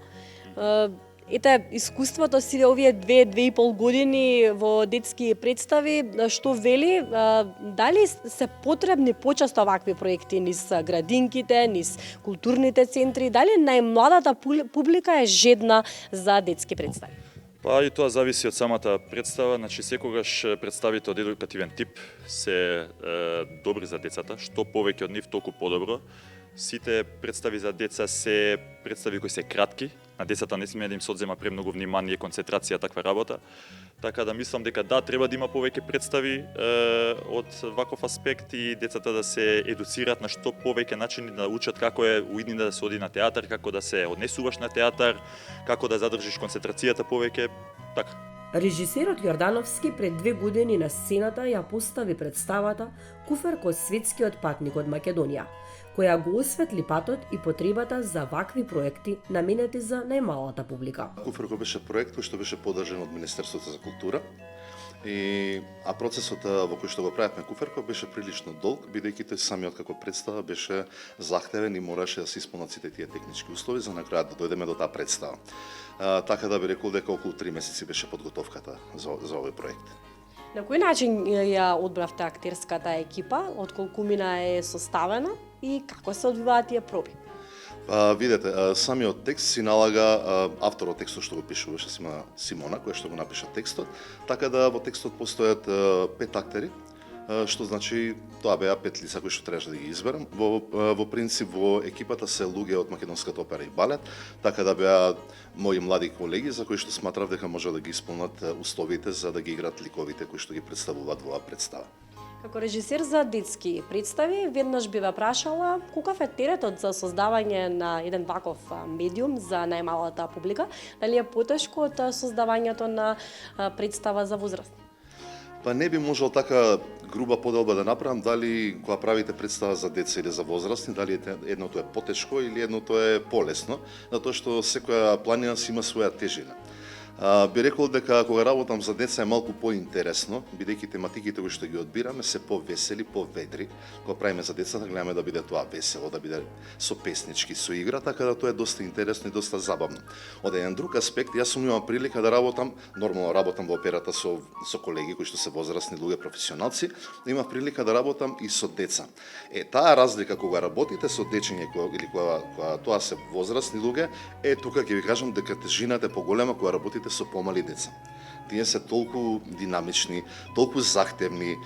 ете, искуството си овие 2-2,5 години во детски представи, што вели, дали се потребни почесто вакви проекти низ градинките, низ културните центри, дали најмладата публика е жедна за детски представи? Па и тоа зависи од самата представа, значи секогаш представите од едукативен тип се добри за децата, што повеќе од нив толку подобро. Сите представи за деца се представи кои се кратки, на децата не сме да им се одзема премногу внимание, концентрација, таква работа. Така да мислам дека да, треба да има повеќе представи од ваков аспект и децата да се едуцираат на што повеќе начини да учат како е уиднина да се оди на театар, како да се однесуваш на театар, како да задржиш концентрацијата повеќе, така. Режисерот Јордановски пред 2 години на сцената ја постави представата Куферко светскиот патник од Македонија, која го осветли патот и потребата за вакви проекти наменети за најмалата публика. Куферко беше проект кој што беше поддржан од Министерството за култура, а процесот во кој што го правевме Куферко беше прилично долг, бидејќи тој самиот како представа беше захтевен и мораше да се исполнат сите тие технички услови за на крајот да дојдеме до таа представа. Така да би рекол дека околу 3 месеци беше подготовката за овој проект. На кој начин ја одбравте актерската екипа, отколку мина е составена и како се одвиваат тие проби? Видете, самиот текст си налага авторот текстот што го пишуваше Симона, која што го напиша текстот, така да во текстот постојат 5 актери, што значи тоа беа 5 лица кои што требаше да ги изберам. Во принцип во екипата се луѓе од Македонската опера и балет, така да беа мои млади колеги за кои што сметрав дека може да ги исполнат условите за да ги играат ликовите кои што ги представуваат во оваа представа. Како режисер за детски представи, веднаш би ве прашала каков е теретот за создавање на еден ваков медиум за најмалата публика, дали е потешко од создавањето на представа за возрастни? Па не би можел така груба поделба да направам дали кога правите представа за деца или за возрастни, дали едното е потешко или едното е полесно, затоа што секоја планина си има своја тежина. Би рекол дека кога работам за деца е малку поинтересно, бидејќи тематиките кои што ги одбираме се повесели, поведри. Кога правиме за децата, гледаме да биде тоа весело, да биде со песнички, со игра, така да тоа е доста интересно и доста забавно. Од еден друг аспект, јас сум имал прилика да работам, нормално работам во операта со колеги кои што се возрастни луѓе професионалци, имав прилика да работам и со деца. Таа разлика кога работите со дечиња или кога тоа се возрастни луѓе, тука ќе ви кажам дека тежината е поголема кога работите со помали деца. Тие се толку динамични, толку захтевни,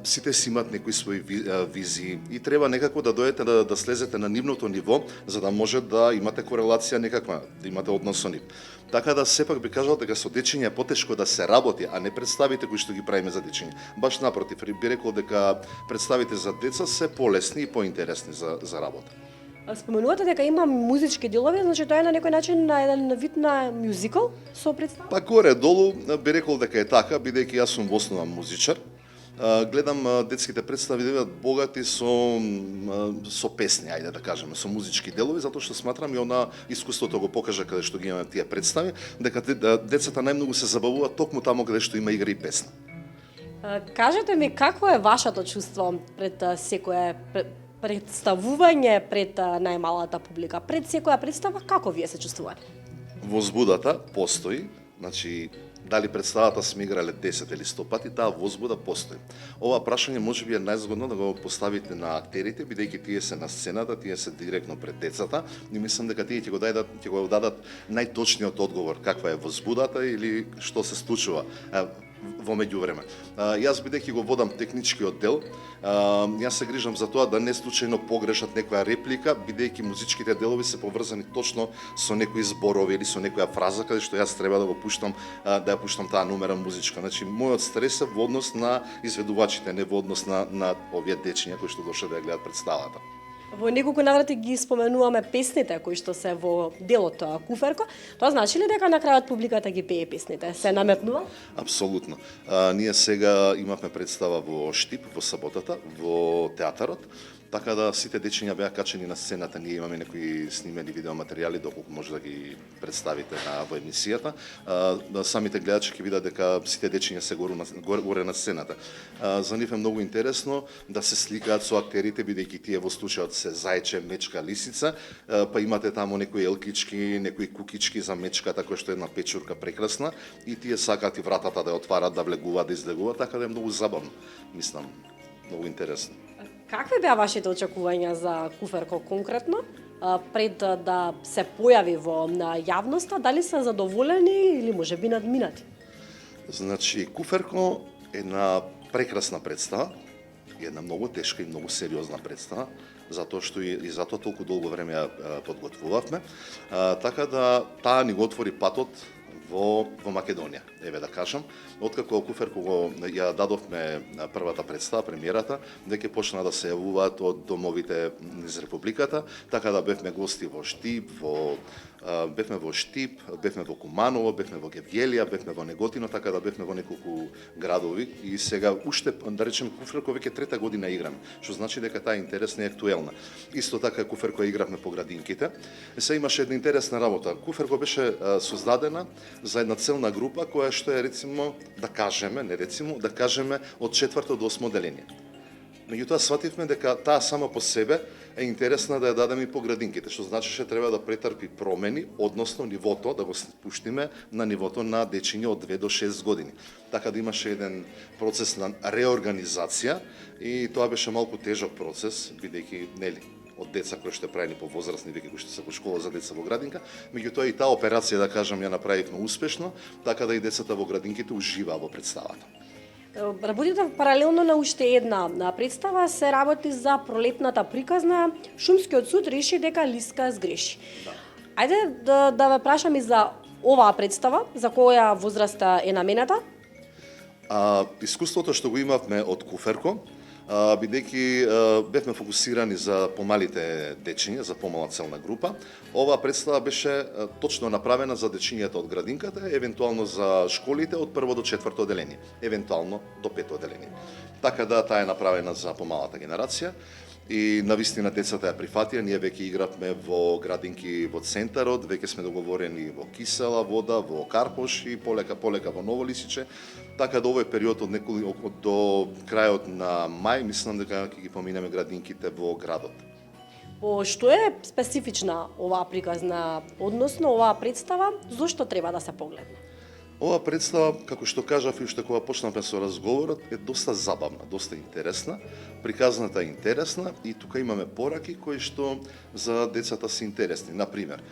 сите си имат некои своји визии и треба некако да дојдете да слезете на нивното ниво за да може да имате корелација некаква, да имате однос со нив. Така да сепак би кажал дека со дечиња е потешко да се работи, а не представите кои што ги правиме за дечиња. Баш напротив, би рекол дека представите за деца се полесни и поинтересни за работа. Споменувате дека има музички делови, значи тоа е на некој начин на еден вид на мюзикл со представа? Па горе-долу би рекол дека е така, бидејќи јас сум во основа музичар. Гледам детските представи да бидат богати со песни, ајде да кажеме, со музички делови, затоа што сметрам и она искуството го покажа каде што ги имаме тие представи, дека децата најмногу се забавуваат токму таму каде што има игра и песна. Кажете ми какво е вашето чувство пред секое представување пред најмалата публика, пред секоја представа, како вие се чувствувате? Возбудата постои, значи дали представата сме играле 10 или 100 пати, таа возбуда постои. Ова прашање можеби е најзгодно да го поставите на актерите, бидејќи тие се на сцената, тие се директно пред децата, и мислам дека тие ќе го дадат најточниот одговор, каква е возбудата или што се случува во меѓувреме. Јас бидејќи го водам техничкиот дел, јас се грижам за тоа да не случајно погрешат некоја реплика, бидејќи музичките делови се поврзани точно со некои зборови или со некоја фраза каде што јас треба да го пуштам, да ја пуштам таа номера музичка. Значи мојот стрес е во однос на изведувачите, не во однос на овие дечиња кои што дошле да ја гледат представата. Во неколку наврати ги споменуваме песните кои што се во делот Куферко. Тоа значи ли дека на крајот публиката ги пее песните? Се наметнува? Апсолутно. Ние сега имавме представа во Штип, во саботата, во театарот. Така да сите дечиња беа качени на сцената, ние имаме некои снимени видеоматеријали доколку може да ги представите во емисијата. Самите гледачи ќе видат дека сите дечиња се горе на сцената. За нив е многу интересно да се сликаат со актерите, бидејќи тие во случајот се зајче, мечка, лисица, па имате таму некои елкички, некои кукички за мечката која што е една печурка прекрасна и тие сакаат и вратата да ја отварат, да влегуваат, да излегуваат, така да е многу забавно. Мислам, многу интересно. Какви беа вашите очекувања за Куферко конкретно? Пред да се појави во јавноста, дали се задоволени или можеби надминати? Значи, Куферко е една прекрасна представа, една многу тешка и многу сериозна представа, затоа што и затоа толку долго време ја подготвувавме, така да таа ни го отвори патот во Македонија, еве да кажам. Откако Куферко ја дадовме првата представа, премиерата, дека почна да се јавуваат од домовите низ републиката, така да бевме гости во Штип, бевме во Куманово, бевме во Гевгелија, бевме во Неготино, така да бевме во неколку градови и сега уште, да речем, Куферко веќе трета година играме, што значи дека таа интересна и актуелна. Исто така Куферко игравме по градинките. Се имаше една интересна работа. Куферко беше создадена за една целна група која што е, рецимо, да кажеме од 4-то до 8 деление. Меѓутоа свативме дека таа само по себе е интересна да ја дадеме и по градинките, што значеше треба да претрпи промени, односно нивото да го спуштиме на нивото на дечиња од 2 до 6 години. Така да имаше еден процес на реорганизација и тоа беше малку тежок процес, бидејќи нели од деца кои што правени по возрастни, веќе кои што се во школа за деца во градинка, меѓутоа и таа операција, да кажам, ја направивме успешно, така да и децата во градинките уживаа во представата. Работите паралелно на уште една представа, се работи за пролетната приказна. Шумскиот суд реши дека Лиска сгреши. Ајде да ве прашам и за оваа представа, за која возраст е намената? Искуството што го имавме од Куферко, бидејќи бевме фокусирани за помалите дечиња, за помала целна група, оваа представа беше точно направена за дечињата од градинката, евентуално за школите од 1 до 4 одделение, евентуално до 5 одделение. Така да таа е направена за помалата генерација и навистина децата ја прифатија. Ние веќе игравме во градинки во центарот, веќе сме договорени во Кисела вода, во Карпош и полека во Ново Лисиче. Така да овој период од до крајот на мај, мислам дека ќе ги поминеме градинките во градот. По што е специфична оваа приказна, односно оваа представа, зошто треба да се погледне? Оваа представа, како што кажав и уште кога почнавме со разговорот, е доста забавна, доста интересна. Приказната е интересна и тука имаме пораки кои што за децата се интересни. Например,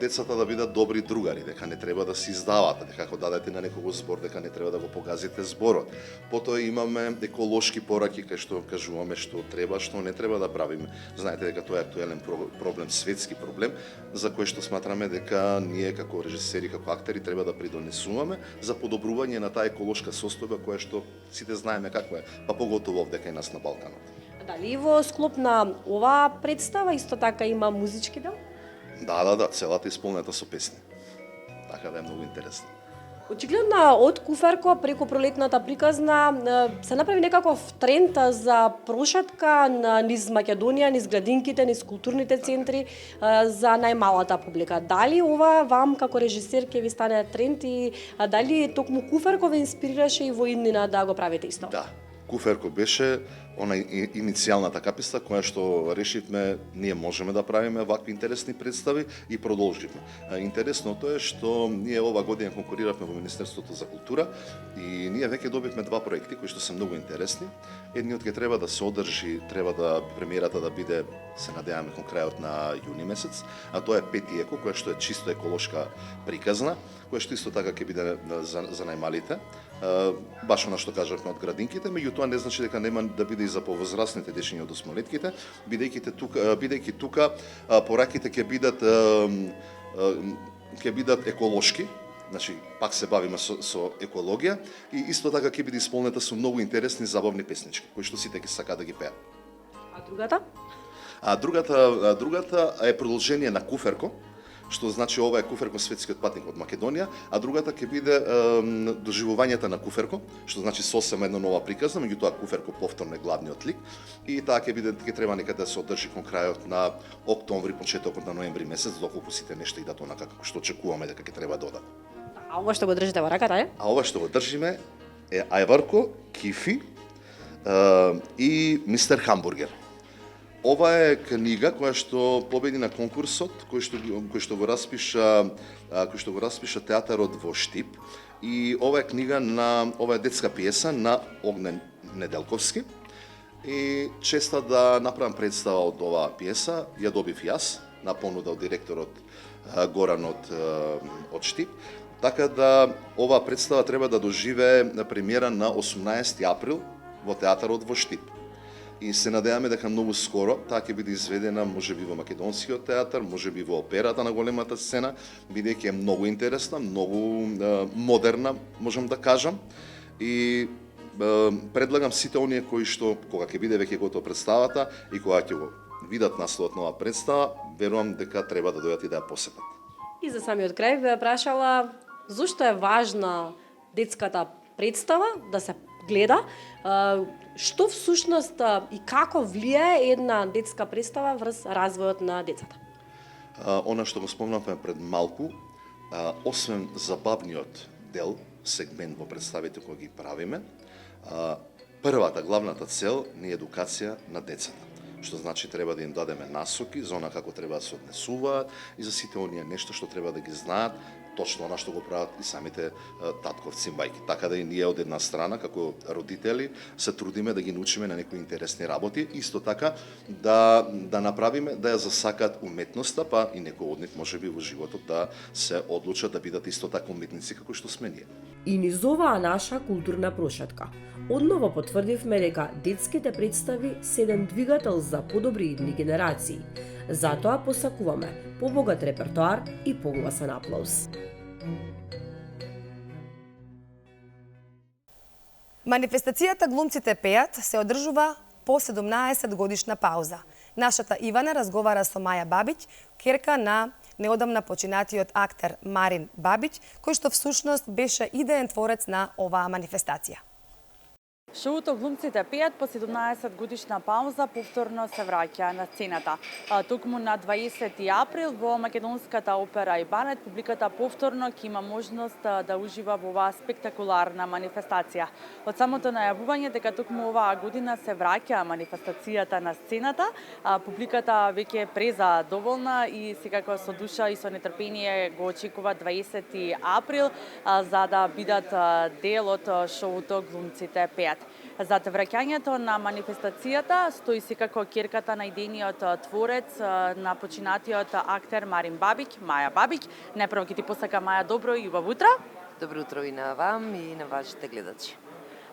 децата да бидат добри другари, дека не треба да се издавате, дека ако дадете на некого збор, дека не треба да го погазите зборот. Потоа имаме еколошки пораки кај што кажуваме што треба, што не треба да правиме. Знаете дека тоа е актуелен проблем, светски проблем, за кој што сматраме дека ние како режисери, како актери треба да придонесуваме за подобрување на таа еколошка состојба која што сите знаеме каква е, па поготово овде кај нас на Балканот. Дали во склоп на оваа представа исто така има музички дел? Да, целата исполнета со песни. Така да е многу интересно. Очигледно од Куферко преку пролетната приказна се направи некаков тренд за прошетка низ Македонија, низ градинките, низ културните центри за најмалата публика. Дали ова вам како режисер ќе ви стане тренд и дали токму Куферко ве инспирираше и во иднина да го правите исто? Да, Куферко беше она иницијалната каписта која што решивме ние можеме да правиме вакви интересни представи и продолживме. Интересното е што ние ова година конкуриравме во Министерството за култура и ние веќе добивме 2 проекти кои што се многу интересни. Едниот ќе треба да се одржи, треба да премиерата да биде, се надеваме, кон крајот на јуни месец, а тоа е Пети еко, која што е чисто еколошка приказна, која што исто така ќе биде за најмалите. Баш она што кажавме од градинките, меѓутоа не значи дека нема да биде и за повозрастните дечиња од осмолетките, бидејќи тука пораките ќе бидат еколошки, значи пак се бавиме со екологија и исто така ќе биде исполнета со многу интересни забавни песнички кои што сите ќе сакаат да ги пеат. А другата? Другата е продолжение на Куферко, што значи ова е Куферко светскиот патник од Македонија, а другата ќе биде доживувањето на Куферко, што значи сосема една нова приказна, меѓутоа Куферко повторно е главниот лик и таа ќе треба некаде да се одржи кон крајот на октомври, почетокот на ноември месец, доколку сите нешто идат онака како што очекуваме дека ќе треба да одат. А ова што го држите во раката е? А ова што го држиме е Ајварко, Кифи и Мистер Хамбургер. Ова е книга која што победи на конкурсот, кој што го распиша театарот во Штип и ова е ова е детска пиеса на Огнен Неделковски и честа да направам представа од оваа пиеса, ја добив јас на понуда од директорот Горан од Штип. Така да оваа представа треба да доживее премиера на 18 април во театарот во Штип. И се надеваме дека многу скоро таа ќе биде изведена можеби во Македонскиот театар, можеби во операта на големата сцена, бидејќи е многу интересна, многу модерна, можам да кажам. И предлагам сите оние кои што кога ќе биде веќе готова представата и кога ќе го видат насловот на оваа представа, верувам дека треба да дојдат и да ја посетат. И за самиот крај ве прашала зошто е важна детската представа да се гледа, што всушност и како влијае една детска представа врз развојот на децата? Она што го спомнавме пред малку, освен забавниот дел, сегмент во представите кои ги правиме, Првата, главната цел ни е едукација на децата. Што значи треба да им дадеме насоки за она како треба да се однесуваат и за сите оние нешто што треба да ги знаат, точно она што го прават и самите татковци и мајки. Така да и ние од една страна, како родители, се трудиме да ги научиме на некои интересни работи, исто така да направиме да ја засакат уметноста, па и некои од нив можеби во животот да се одлучат да бидат исто така уметници како што сме ние. И низ оваа наша културна прошетка одново потврдивме дека детските представи се еден двигател за подобри идни генерации. Затоа посакуваме побогат репертоар и погласен аплауз. Манифестацијата Глумците пеат се одржува по 17 годишна пауза. Нашата Ивана разговара со Маја Бабиќ, керка на неодамна починатиот актер Марин Бабиќ, кој што всушност беше идеен творец на оваа манифестација. Шоуто Глумците пеат по 17 годишна пауза повторно се враќа на сцената. Токму на 20 април во Македонската опера и балет публиката повторно ќе има можност да ужива во оваа спектакуларна манифестација. Од самото најавување дека токму оваа година се враќа манифестацијата на сцената, публиката веќе е презадоволна и секако со душа и со нетрпение го очекува 20 април за да бидат дел од шоуто Глумците пеат. Зад враќањето на манифестацијата стои секако керката на идејниот творец на починатиот актер Марин Бабиќ, Маја Бабиќ. Најпрво ќе ти посака Маја добро и убаво утро. Добро утро и на вам и на вашите гледачи.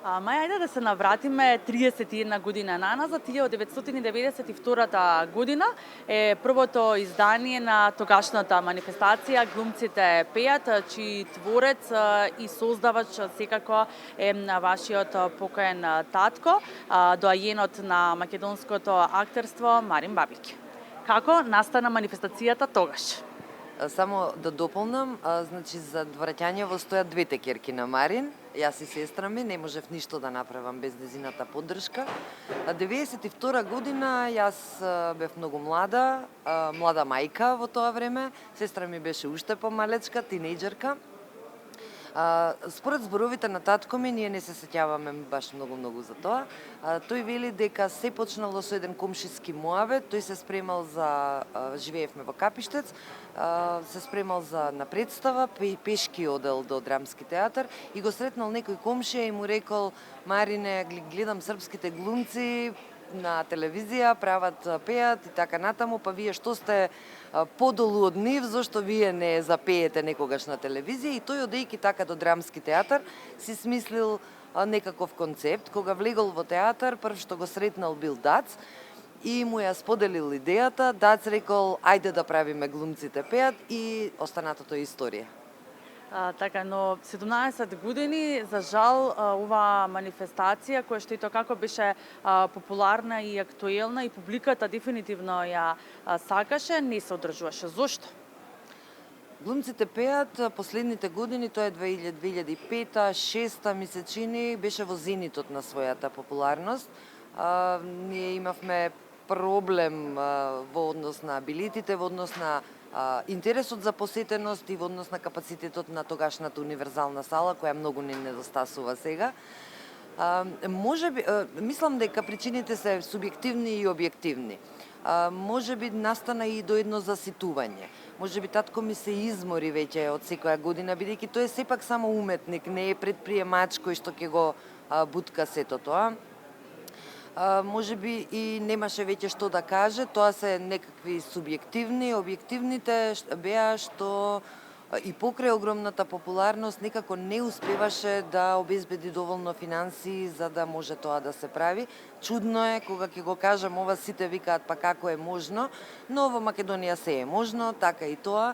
Маја, ајде да се навратиме 31 година наназад. 1992 година е првото издание на тогашната манифестација Глумците пеат, чиј творец и создавач секако е вашиот покоен татко, доајенот на македонското актерство Марин Бабиќ. Како настана манифестацијата тогаш? Само да дополнам, значи за враќањево стојат двете керки на Марин, јас и сестра ми, не можев ништо да направам без незината поддршка. 92 година јас бев многу млада мајка во тоа време, сестра ми беше уште помалечка, тинејџерка. Според зборовите на татко ми, ние не се сеќаваме баш многу за тоа. Тој вели дека се почнало со еден комшиски муавет, тој се спремал за, живеевме во Капиштец, се спремал на представа, пешки одел до Драмски театар и го сретнал некој комшија и му рекол: Марине, гледам српските глумци на телевизија, прават, пеат и така натаму, па вие што сте подолу од нив, зашто вие не запеете некогаш на телевизија? И тој, одејќи така до Драмски театар, си смислил некаков концепт. Кога влегол во театар, прв што го сретнал бил Дац и му ја споделил идејата. Дац рекол: ајде да правиме Глумците пеат, и останатото е историја. Така, но 17 години, за жал, оваа манифестација, која што и тоа како беше популарна и актуелна и публиката дефинитивно ја сакаше, не се одржуваше. Зошто? Глумците пеат последните години, тоа е 2005-2006 ми се чини, беше во зенитот на својата популарност. Ние имавме проблем во однос на билетите, во однос на интересот за посетеност и во однос на капацитетот на тогашната универзална сала, која многу не недостасува сега. Можеби, мислам дека причините се субјективни и објективни. Можеби настана и до едно заситување. Можеби татко ми се измори веќе од секоја година, бидејќи тој е сепак само уметник, не е предприемач кој што ќе го бутка сето тоа. Можеби и немаше веќе што да каже, тоа се некакви субјективни, објективните беа што и покрај огромната популарност некако не успеваше да обезбеди доволно финансии за да може тоа да се прави. Чудно е кога ќе го кажам ова, сите викаат па како е можно, но во Македонија се е можно, така и тоа.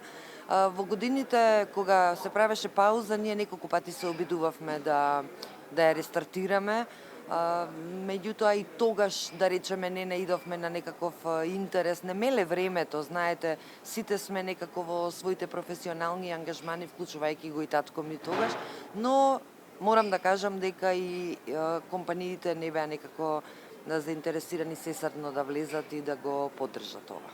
Во годините кога се правеше пауза, ние неколку пати се обидувавме да ја рестартираме. Меѓутоа и тогаш, да речеме, не наидовме на некаков интерес, не меле времето, знаете, сите сме некако во своите професионални ангажмани, вклучувајќи го и татко ми тогаш, но морам да кажам дека и компаниите не беа некако заинтересирани сесадно да влезат и да го поддржат ова.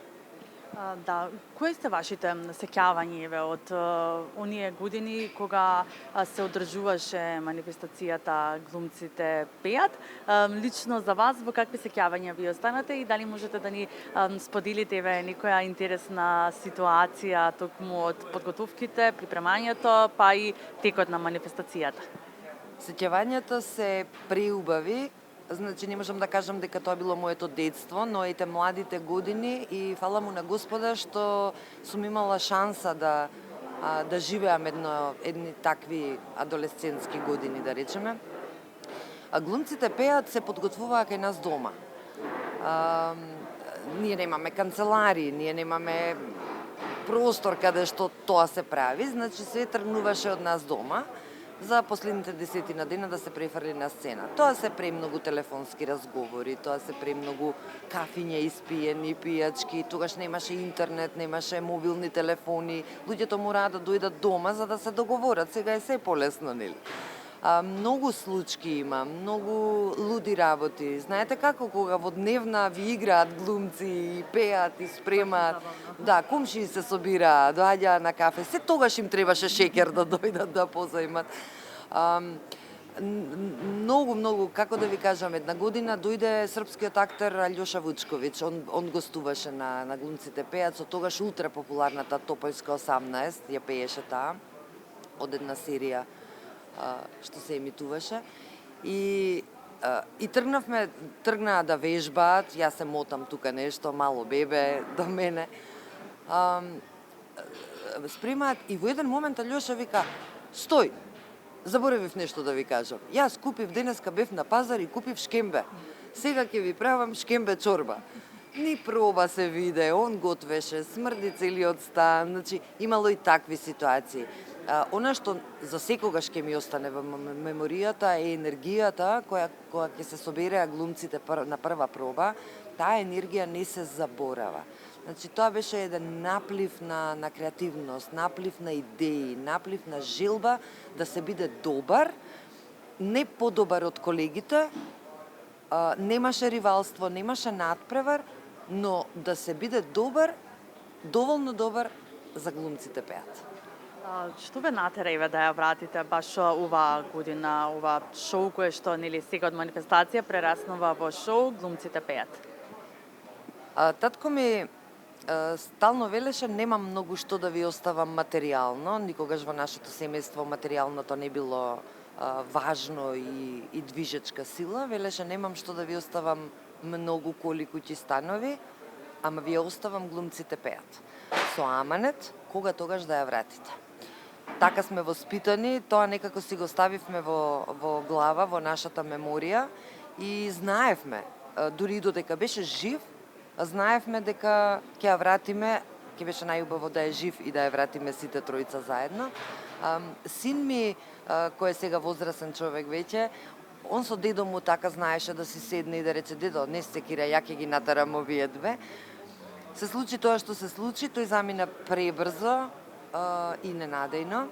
Да, кои сте вашите сеќавања од оние години кога се одржуваше манифестацијата Глумците пеат? Лично за вас, во какви сеќавања ви останате и дали можете да ни споделите некоја интересна ситуација токму од подготовките, припремањето, па и текот на манифестацијата? Сеќавањата се преубави. Значи, не можам да кажам дека тоа било моето детство, но ете младите години и фала му на Господа што сум имала шанса да живеам едни такви адолесцентски години, да речеме. Глумците пеат се подготвуваа кај нас дома. Ние немаме канцелари, ние немаме простор каде што тоа се прави, значи се тргнуваше од нас дома за последните 10 дена да се префрли на сцена. Тоа се премногу телефонски разговори, тоа се премногу кафиња испиени, пијачки, тогаш немаше интернет, немаше мобилни телефони, луѓето мораа да дојдат дома за да се договорат, сега е се полесно, нели? Многу случки има, многу луди работи. Знаете како кога во дневна ви играат глумци и пеат и спремаат, да, комшии се собираат, доаѓаат на кафе, се тогаш им требаше шеќер да дојдат да позаимат. Многу, како да ви кажам, една година дојде српскиот актер Алјоша Вучковиќ, он гостуваше на Глумците пеат, со тогаш ултра популарната Топојска 18, ја пееше таа, од една серија што се емитуваше. И тргнаа да вежбаат, јас се мотам тука нешто, мало бебе до мене. Спремаат и во еден момент Алјоша вика: "Стој, заборавив нешто да ви кажам. Јас купив денеска, бев на пазар и купив шкембе. Сега ќе ви правам шкембе чорба." Ни проба се виде, он готвеше, смрди целиот стан, значи имало и такви ситуации. Она што за секогаш ќе ми остане во меморијата е енергијата која ќе се собереа глумците на прва проба, таа енергија не се заборава. Значи тоа беше еден наплив на креативност, наплив на идеи, наплив на желба да се биде добар, не подобар од колегите, немаше ривалство, немаше надпревар, но да се биде добар, доволно добар за Глумците пеат. Што ве натера еве да ја вратите баш оваа година, ова шоу кое што нели сега од манифестација прераснува во шоу Глумците пеат? Татко ми стално велеше: "Немам многу што да ви оставам материјално, никогаш во нашето семејство материјалното не било важно и движечка сила." Велеше: "Немам што да ви оставам многу коли, куќи, станови, ама ви ја оставам Глумците пеат. Со аманет, кога тогаш да ја вратите." Така сме воспитани, тоа некако си го ставивме во глава, во нашата меморија и знаевме, дури и додека беше жив, знаевме дека ќе ја вратиме, ќе беше најубаво да е жив и да ја вратиме сите тројца заедно. Син ми, кој е сега возрасен човек веќе, он со дедо му така знаеше да си седне и да рече: "Дедо, не се секира, ја ќе ги натарам овие две." Се случи тоа што се случи, тој замина пребрзо и ненадејно.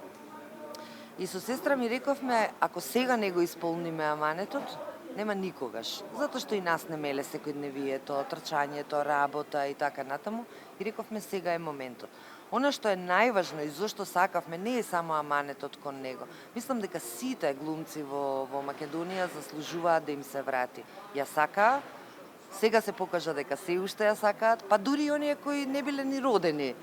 И со сестра ми рековме: "Ако сега не го исполниме аманетот, нема никогаш." Затоа што и нас не меле секојдневието, трчањето, работа и така натаму. И рековме: "Сега е моментот." Она што е најважно и зошто сакавме не е само аманетот кон него. Мислам дека сите глумци во Македонија заслужуваат да им се врати. Ја сакаа, сега се покажа дека се уште ја сакаат, па дури и оние кои не биле ни родени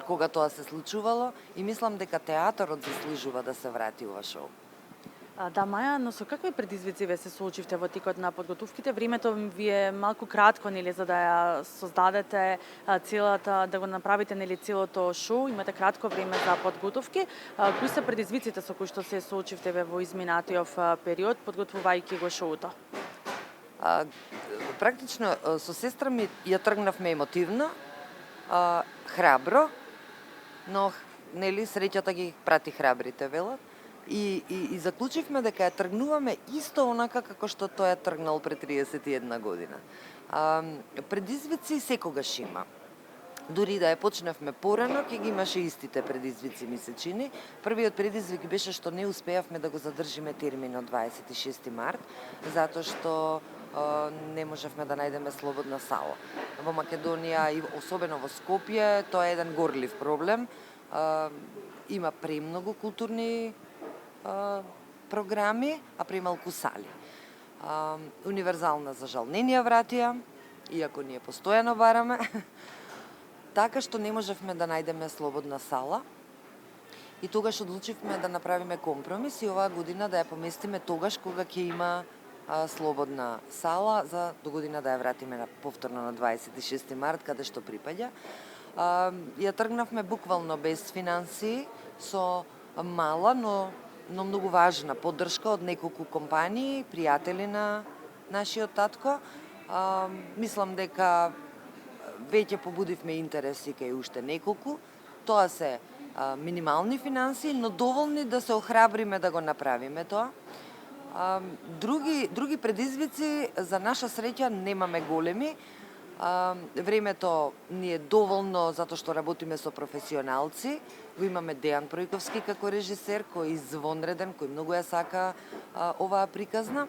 кога тоа се случувало, и мислам дека театарот заслужува да се врати ова шоу. Да, Маја, но со какви предизвици ве се соочивте во текот на подготовките? Времето ви е малку кратко, нели, за да ја создадете целата, да го направите, нели, целото шоу, имате кратко време за подготовки. Кои се предизвиците со кои што се соочивте во изминатиот период, подготвувајќи го шоуто? Практично со сестра ми ја тргнавме емотивно, храбро, но нели среќата ги прати храбрите, велат. И заклучивме дека ја тргнуваме исто онака како што тој ја тргнал пред 31 година. Предизвици секогаш има. Дури да ја почнавме порано, ќе ги имаше истите предизвици, ми се чини. Првиот предизвик беше што не успеавме да го задржиме терминот 26 март, затоа што не можевме да најдеме слободна сала. Во Македонија и особено во Скопје тоа е еден горлив проблем. Има премногу културни програми, а премалку сали. Универзална за жал не ни ја вратија, иако ние постојано бараме, така што не можевме да најдеме слободна сала. И тогаш одлучивме да направиме компромис и оваа година да ја поместиме тогаш кога ќе има слободна сала, за до година да ја вратиме повторно на 26 март, каде што припаѓа. Ја тргнавме буквално без финансии, со мала, но многу важна поддршка од неколку компании, пријатели на нашиот татко. Мислам дека веќе побудивме интереси кај уште неколку. Тоа се минимални финансии, но доволни да се охрабриме да го направиме тоа. Други предизвици за наша среќа немаме големи. Времето ни е доволно затоа што работиме со професионалци. Го имаме Дејан Пројковски како режисер, кој е извонреден, кој многу ја сака оваа приказна.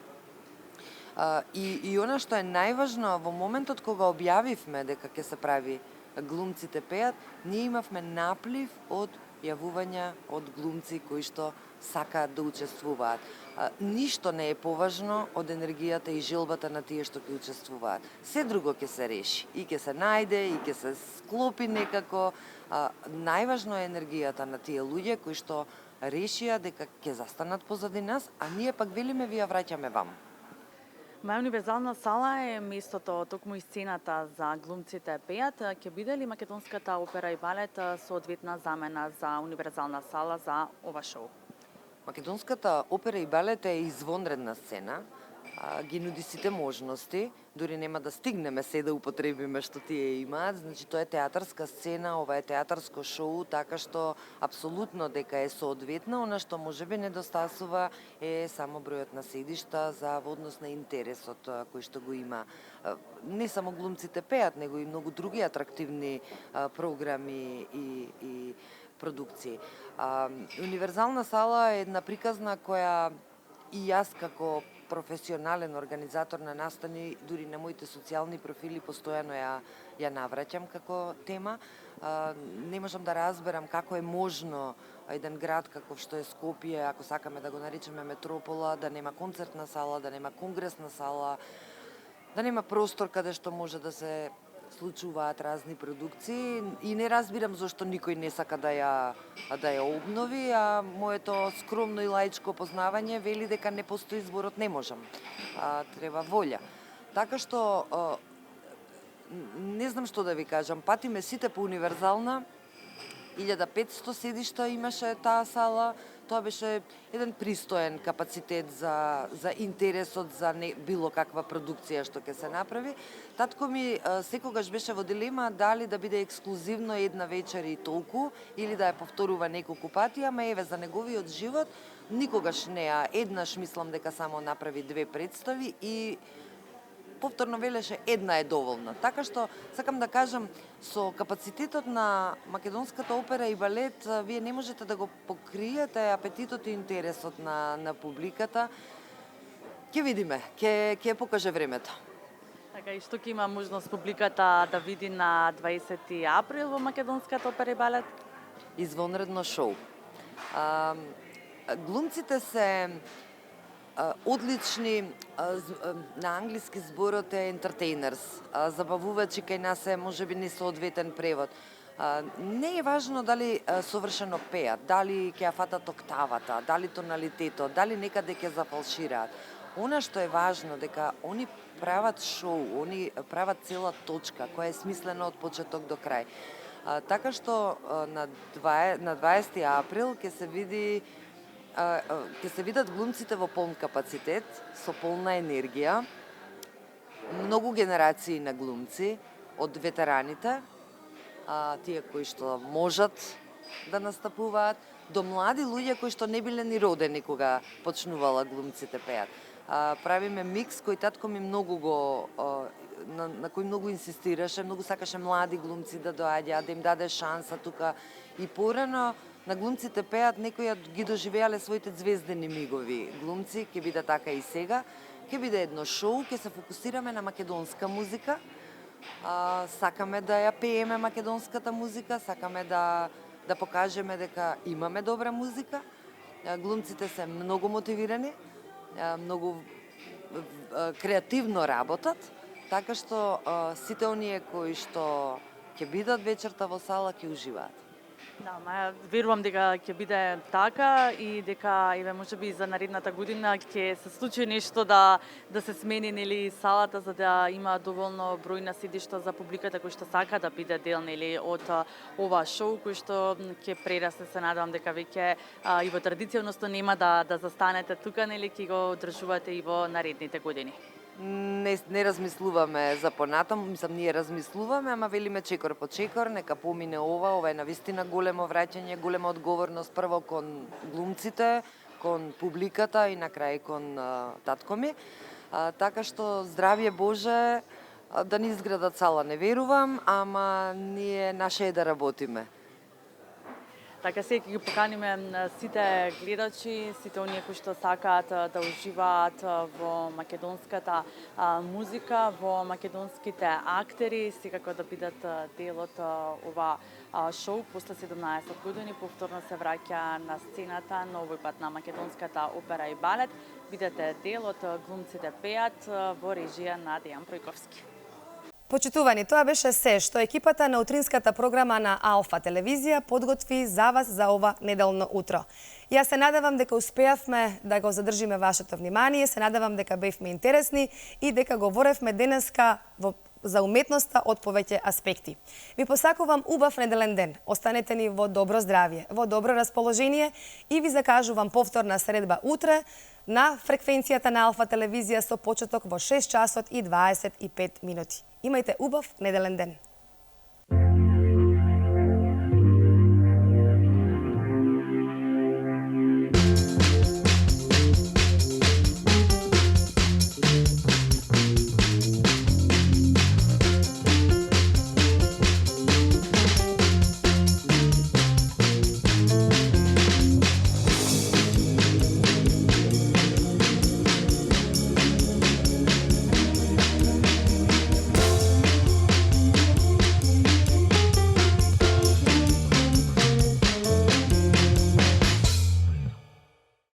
И она што е најважно, во моментот кога објавивме дека ќе се прави Глумците пеат, ние имавме наплив од јавувања од глумци кои што сакаат да учествуваат. Ништо не е поважно од енергијата и желбата на тие што ќе учествуваат. Се друго ќе се реши, и ќе се најде, и ќе се склопи некако. Најважно е енергијата на тие луѓе кои што решија дека ќе застанат позади нас, а ние пак велиме ви ја враќаме вам. Маја универзална сала е местото, токму и сцената за Глумците пеат. Ќе биде ли Македонската опера и балет соодветна замена за универзална сала за ова шоу? Македонската опера и балет е извонредна сцена, ги нуди сите можности, дури нема да стигнеме се да употребиме што тие имаат. Значи тоа е театарска сцена, ова е театарско шоу, така што апсолутно дека е соодветна. Она што можеби недостасува е само бројот на седишта за во однос на интересот кој што го има. Не само Глумците пеат, него и многу други атрактивни програми и продукции. Универзална сала е една приказна која и јас како професионален организатор на настани, дури на моите социјални профили постојано ја навраќам како тема. Не можам да разберам како е можно еден град каков што е Скопје, ако сакаме да го наречеме метропола, да нема концертна сала, да нема конгресна сала, да нема простор каде што може да се случуваат разни продукции, и не разбирам зошто никој не сака да ја обнови, а моето скромно и лаичко познавање вели дека не постои зборот не можам. Треба волја. Така што не знам што да ви кажам, патиме сите по универзална, 1500 седишта имаше таа сала. Тоа беше еден пристоен капацитет за интересот за било каква продукција што ќе се направи. Татко ми секогаш беше во дилема дали да биде ексклузивно една вечер и толку, или да ја повторува неколку пати, ама еве за неговиот живот никогаш не ја. Еднаш мислам дека само направи 2 представи и повторно велеше една е доволна. Така што сакам да кажам, со капацитетот на Македонската опера и балет, вие не можете да го покриете апетитот и интересот на публиката. Ќе видиме, ќе покаже времето. Така, и што ќе има можност публиката да види на 20 април во Македонската опера и балет? Извонредно шоу. Глумците се одлични, на англиски зборот е entertainers, забавувачи кај нас е можеби несоодветен превод. Не е важно дали совршено пеат, дали ќе ја фатат октавата, дали тоналитетот, дали некаде ќе зафалшираат. Она што е важно дека они прават шоу, они прават цела точка која е смислена од почеток до крај. Така што на 20 април ќе се видат глумците во полн капацитет, со полна енергија, многу генерации на глумци, од ветераните, тие кои што можат да настапуваат, до млади луѓе кои што не биле ни родени кога почнувала Глумците пеат. Правиме микс кој татко ми многу на кој многу инсистираше, многу сакаше млади глумци да доаѓаат, да им даде шанса тука. И порано на Глумците пеат некои ги доживеале своите звездени мигови. Глумци ќе биде така и сега. Ќе биде едно шоу, ќе се фокусираме на македонска музика. Сакаме да ја пееме македонската музика, сакаме да покажеме дека имаме добра музика. Глумците се многу мотивирани, многу креативно работат, така што сите оние кои што ќе бидат вечерта во сала ќе уживаат. Да, ма верувам дека ќе биде така и дека еве можеби за наредната година ќе се случи нешто да се смени нели салата за да има доволно број на седишта за публиката кој што сака да биде дел нели од ова шоу кој што ќе прерасне, се надевам дека веќе и во традиционоста нема да застанете тука нели ќе го одржувате и во наредните години. Не размислуваме за понатам, ние размислуваме, ама велиме чекор по чекор, нека помине ова е навистина големо враќање, голема одговорност прво кон глумците, кон публиката и на крај кон татко ми. Така што здравје Боже, да ни изградат сала не верувам, ама наше е да работиме. Така сега ќе ги поканиме сите гледачи, сите оние кои што сакаат да уживаат во македонската музика, во македонските актери, секако да бидат дел од ова шоу после 17 години. Повторно се враќа на сцената, на овој пат на македонската опера и балет. Бидете дел од Глумците пеат во режија на Дејан Пројковски. Почитувани, тоа беше се што екипата на утринската програма на Алфа телевизија подготви за вас за ова неделно утро. Јас се надевам дека успеавме да го задржиме вашето внимание, се надевам дека бевме интересни и дека говоревме денеска за уметноста од повеќе аспекти. Ви посакувам убав неделен ден. Останете ни во добро здравје, во добро расположение и ви закажувам повторна средба утре на фреквенцијата на Алфа телевизија со почеток во 6 часот и 25 минути. Имајте убав неделен ден.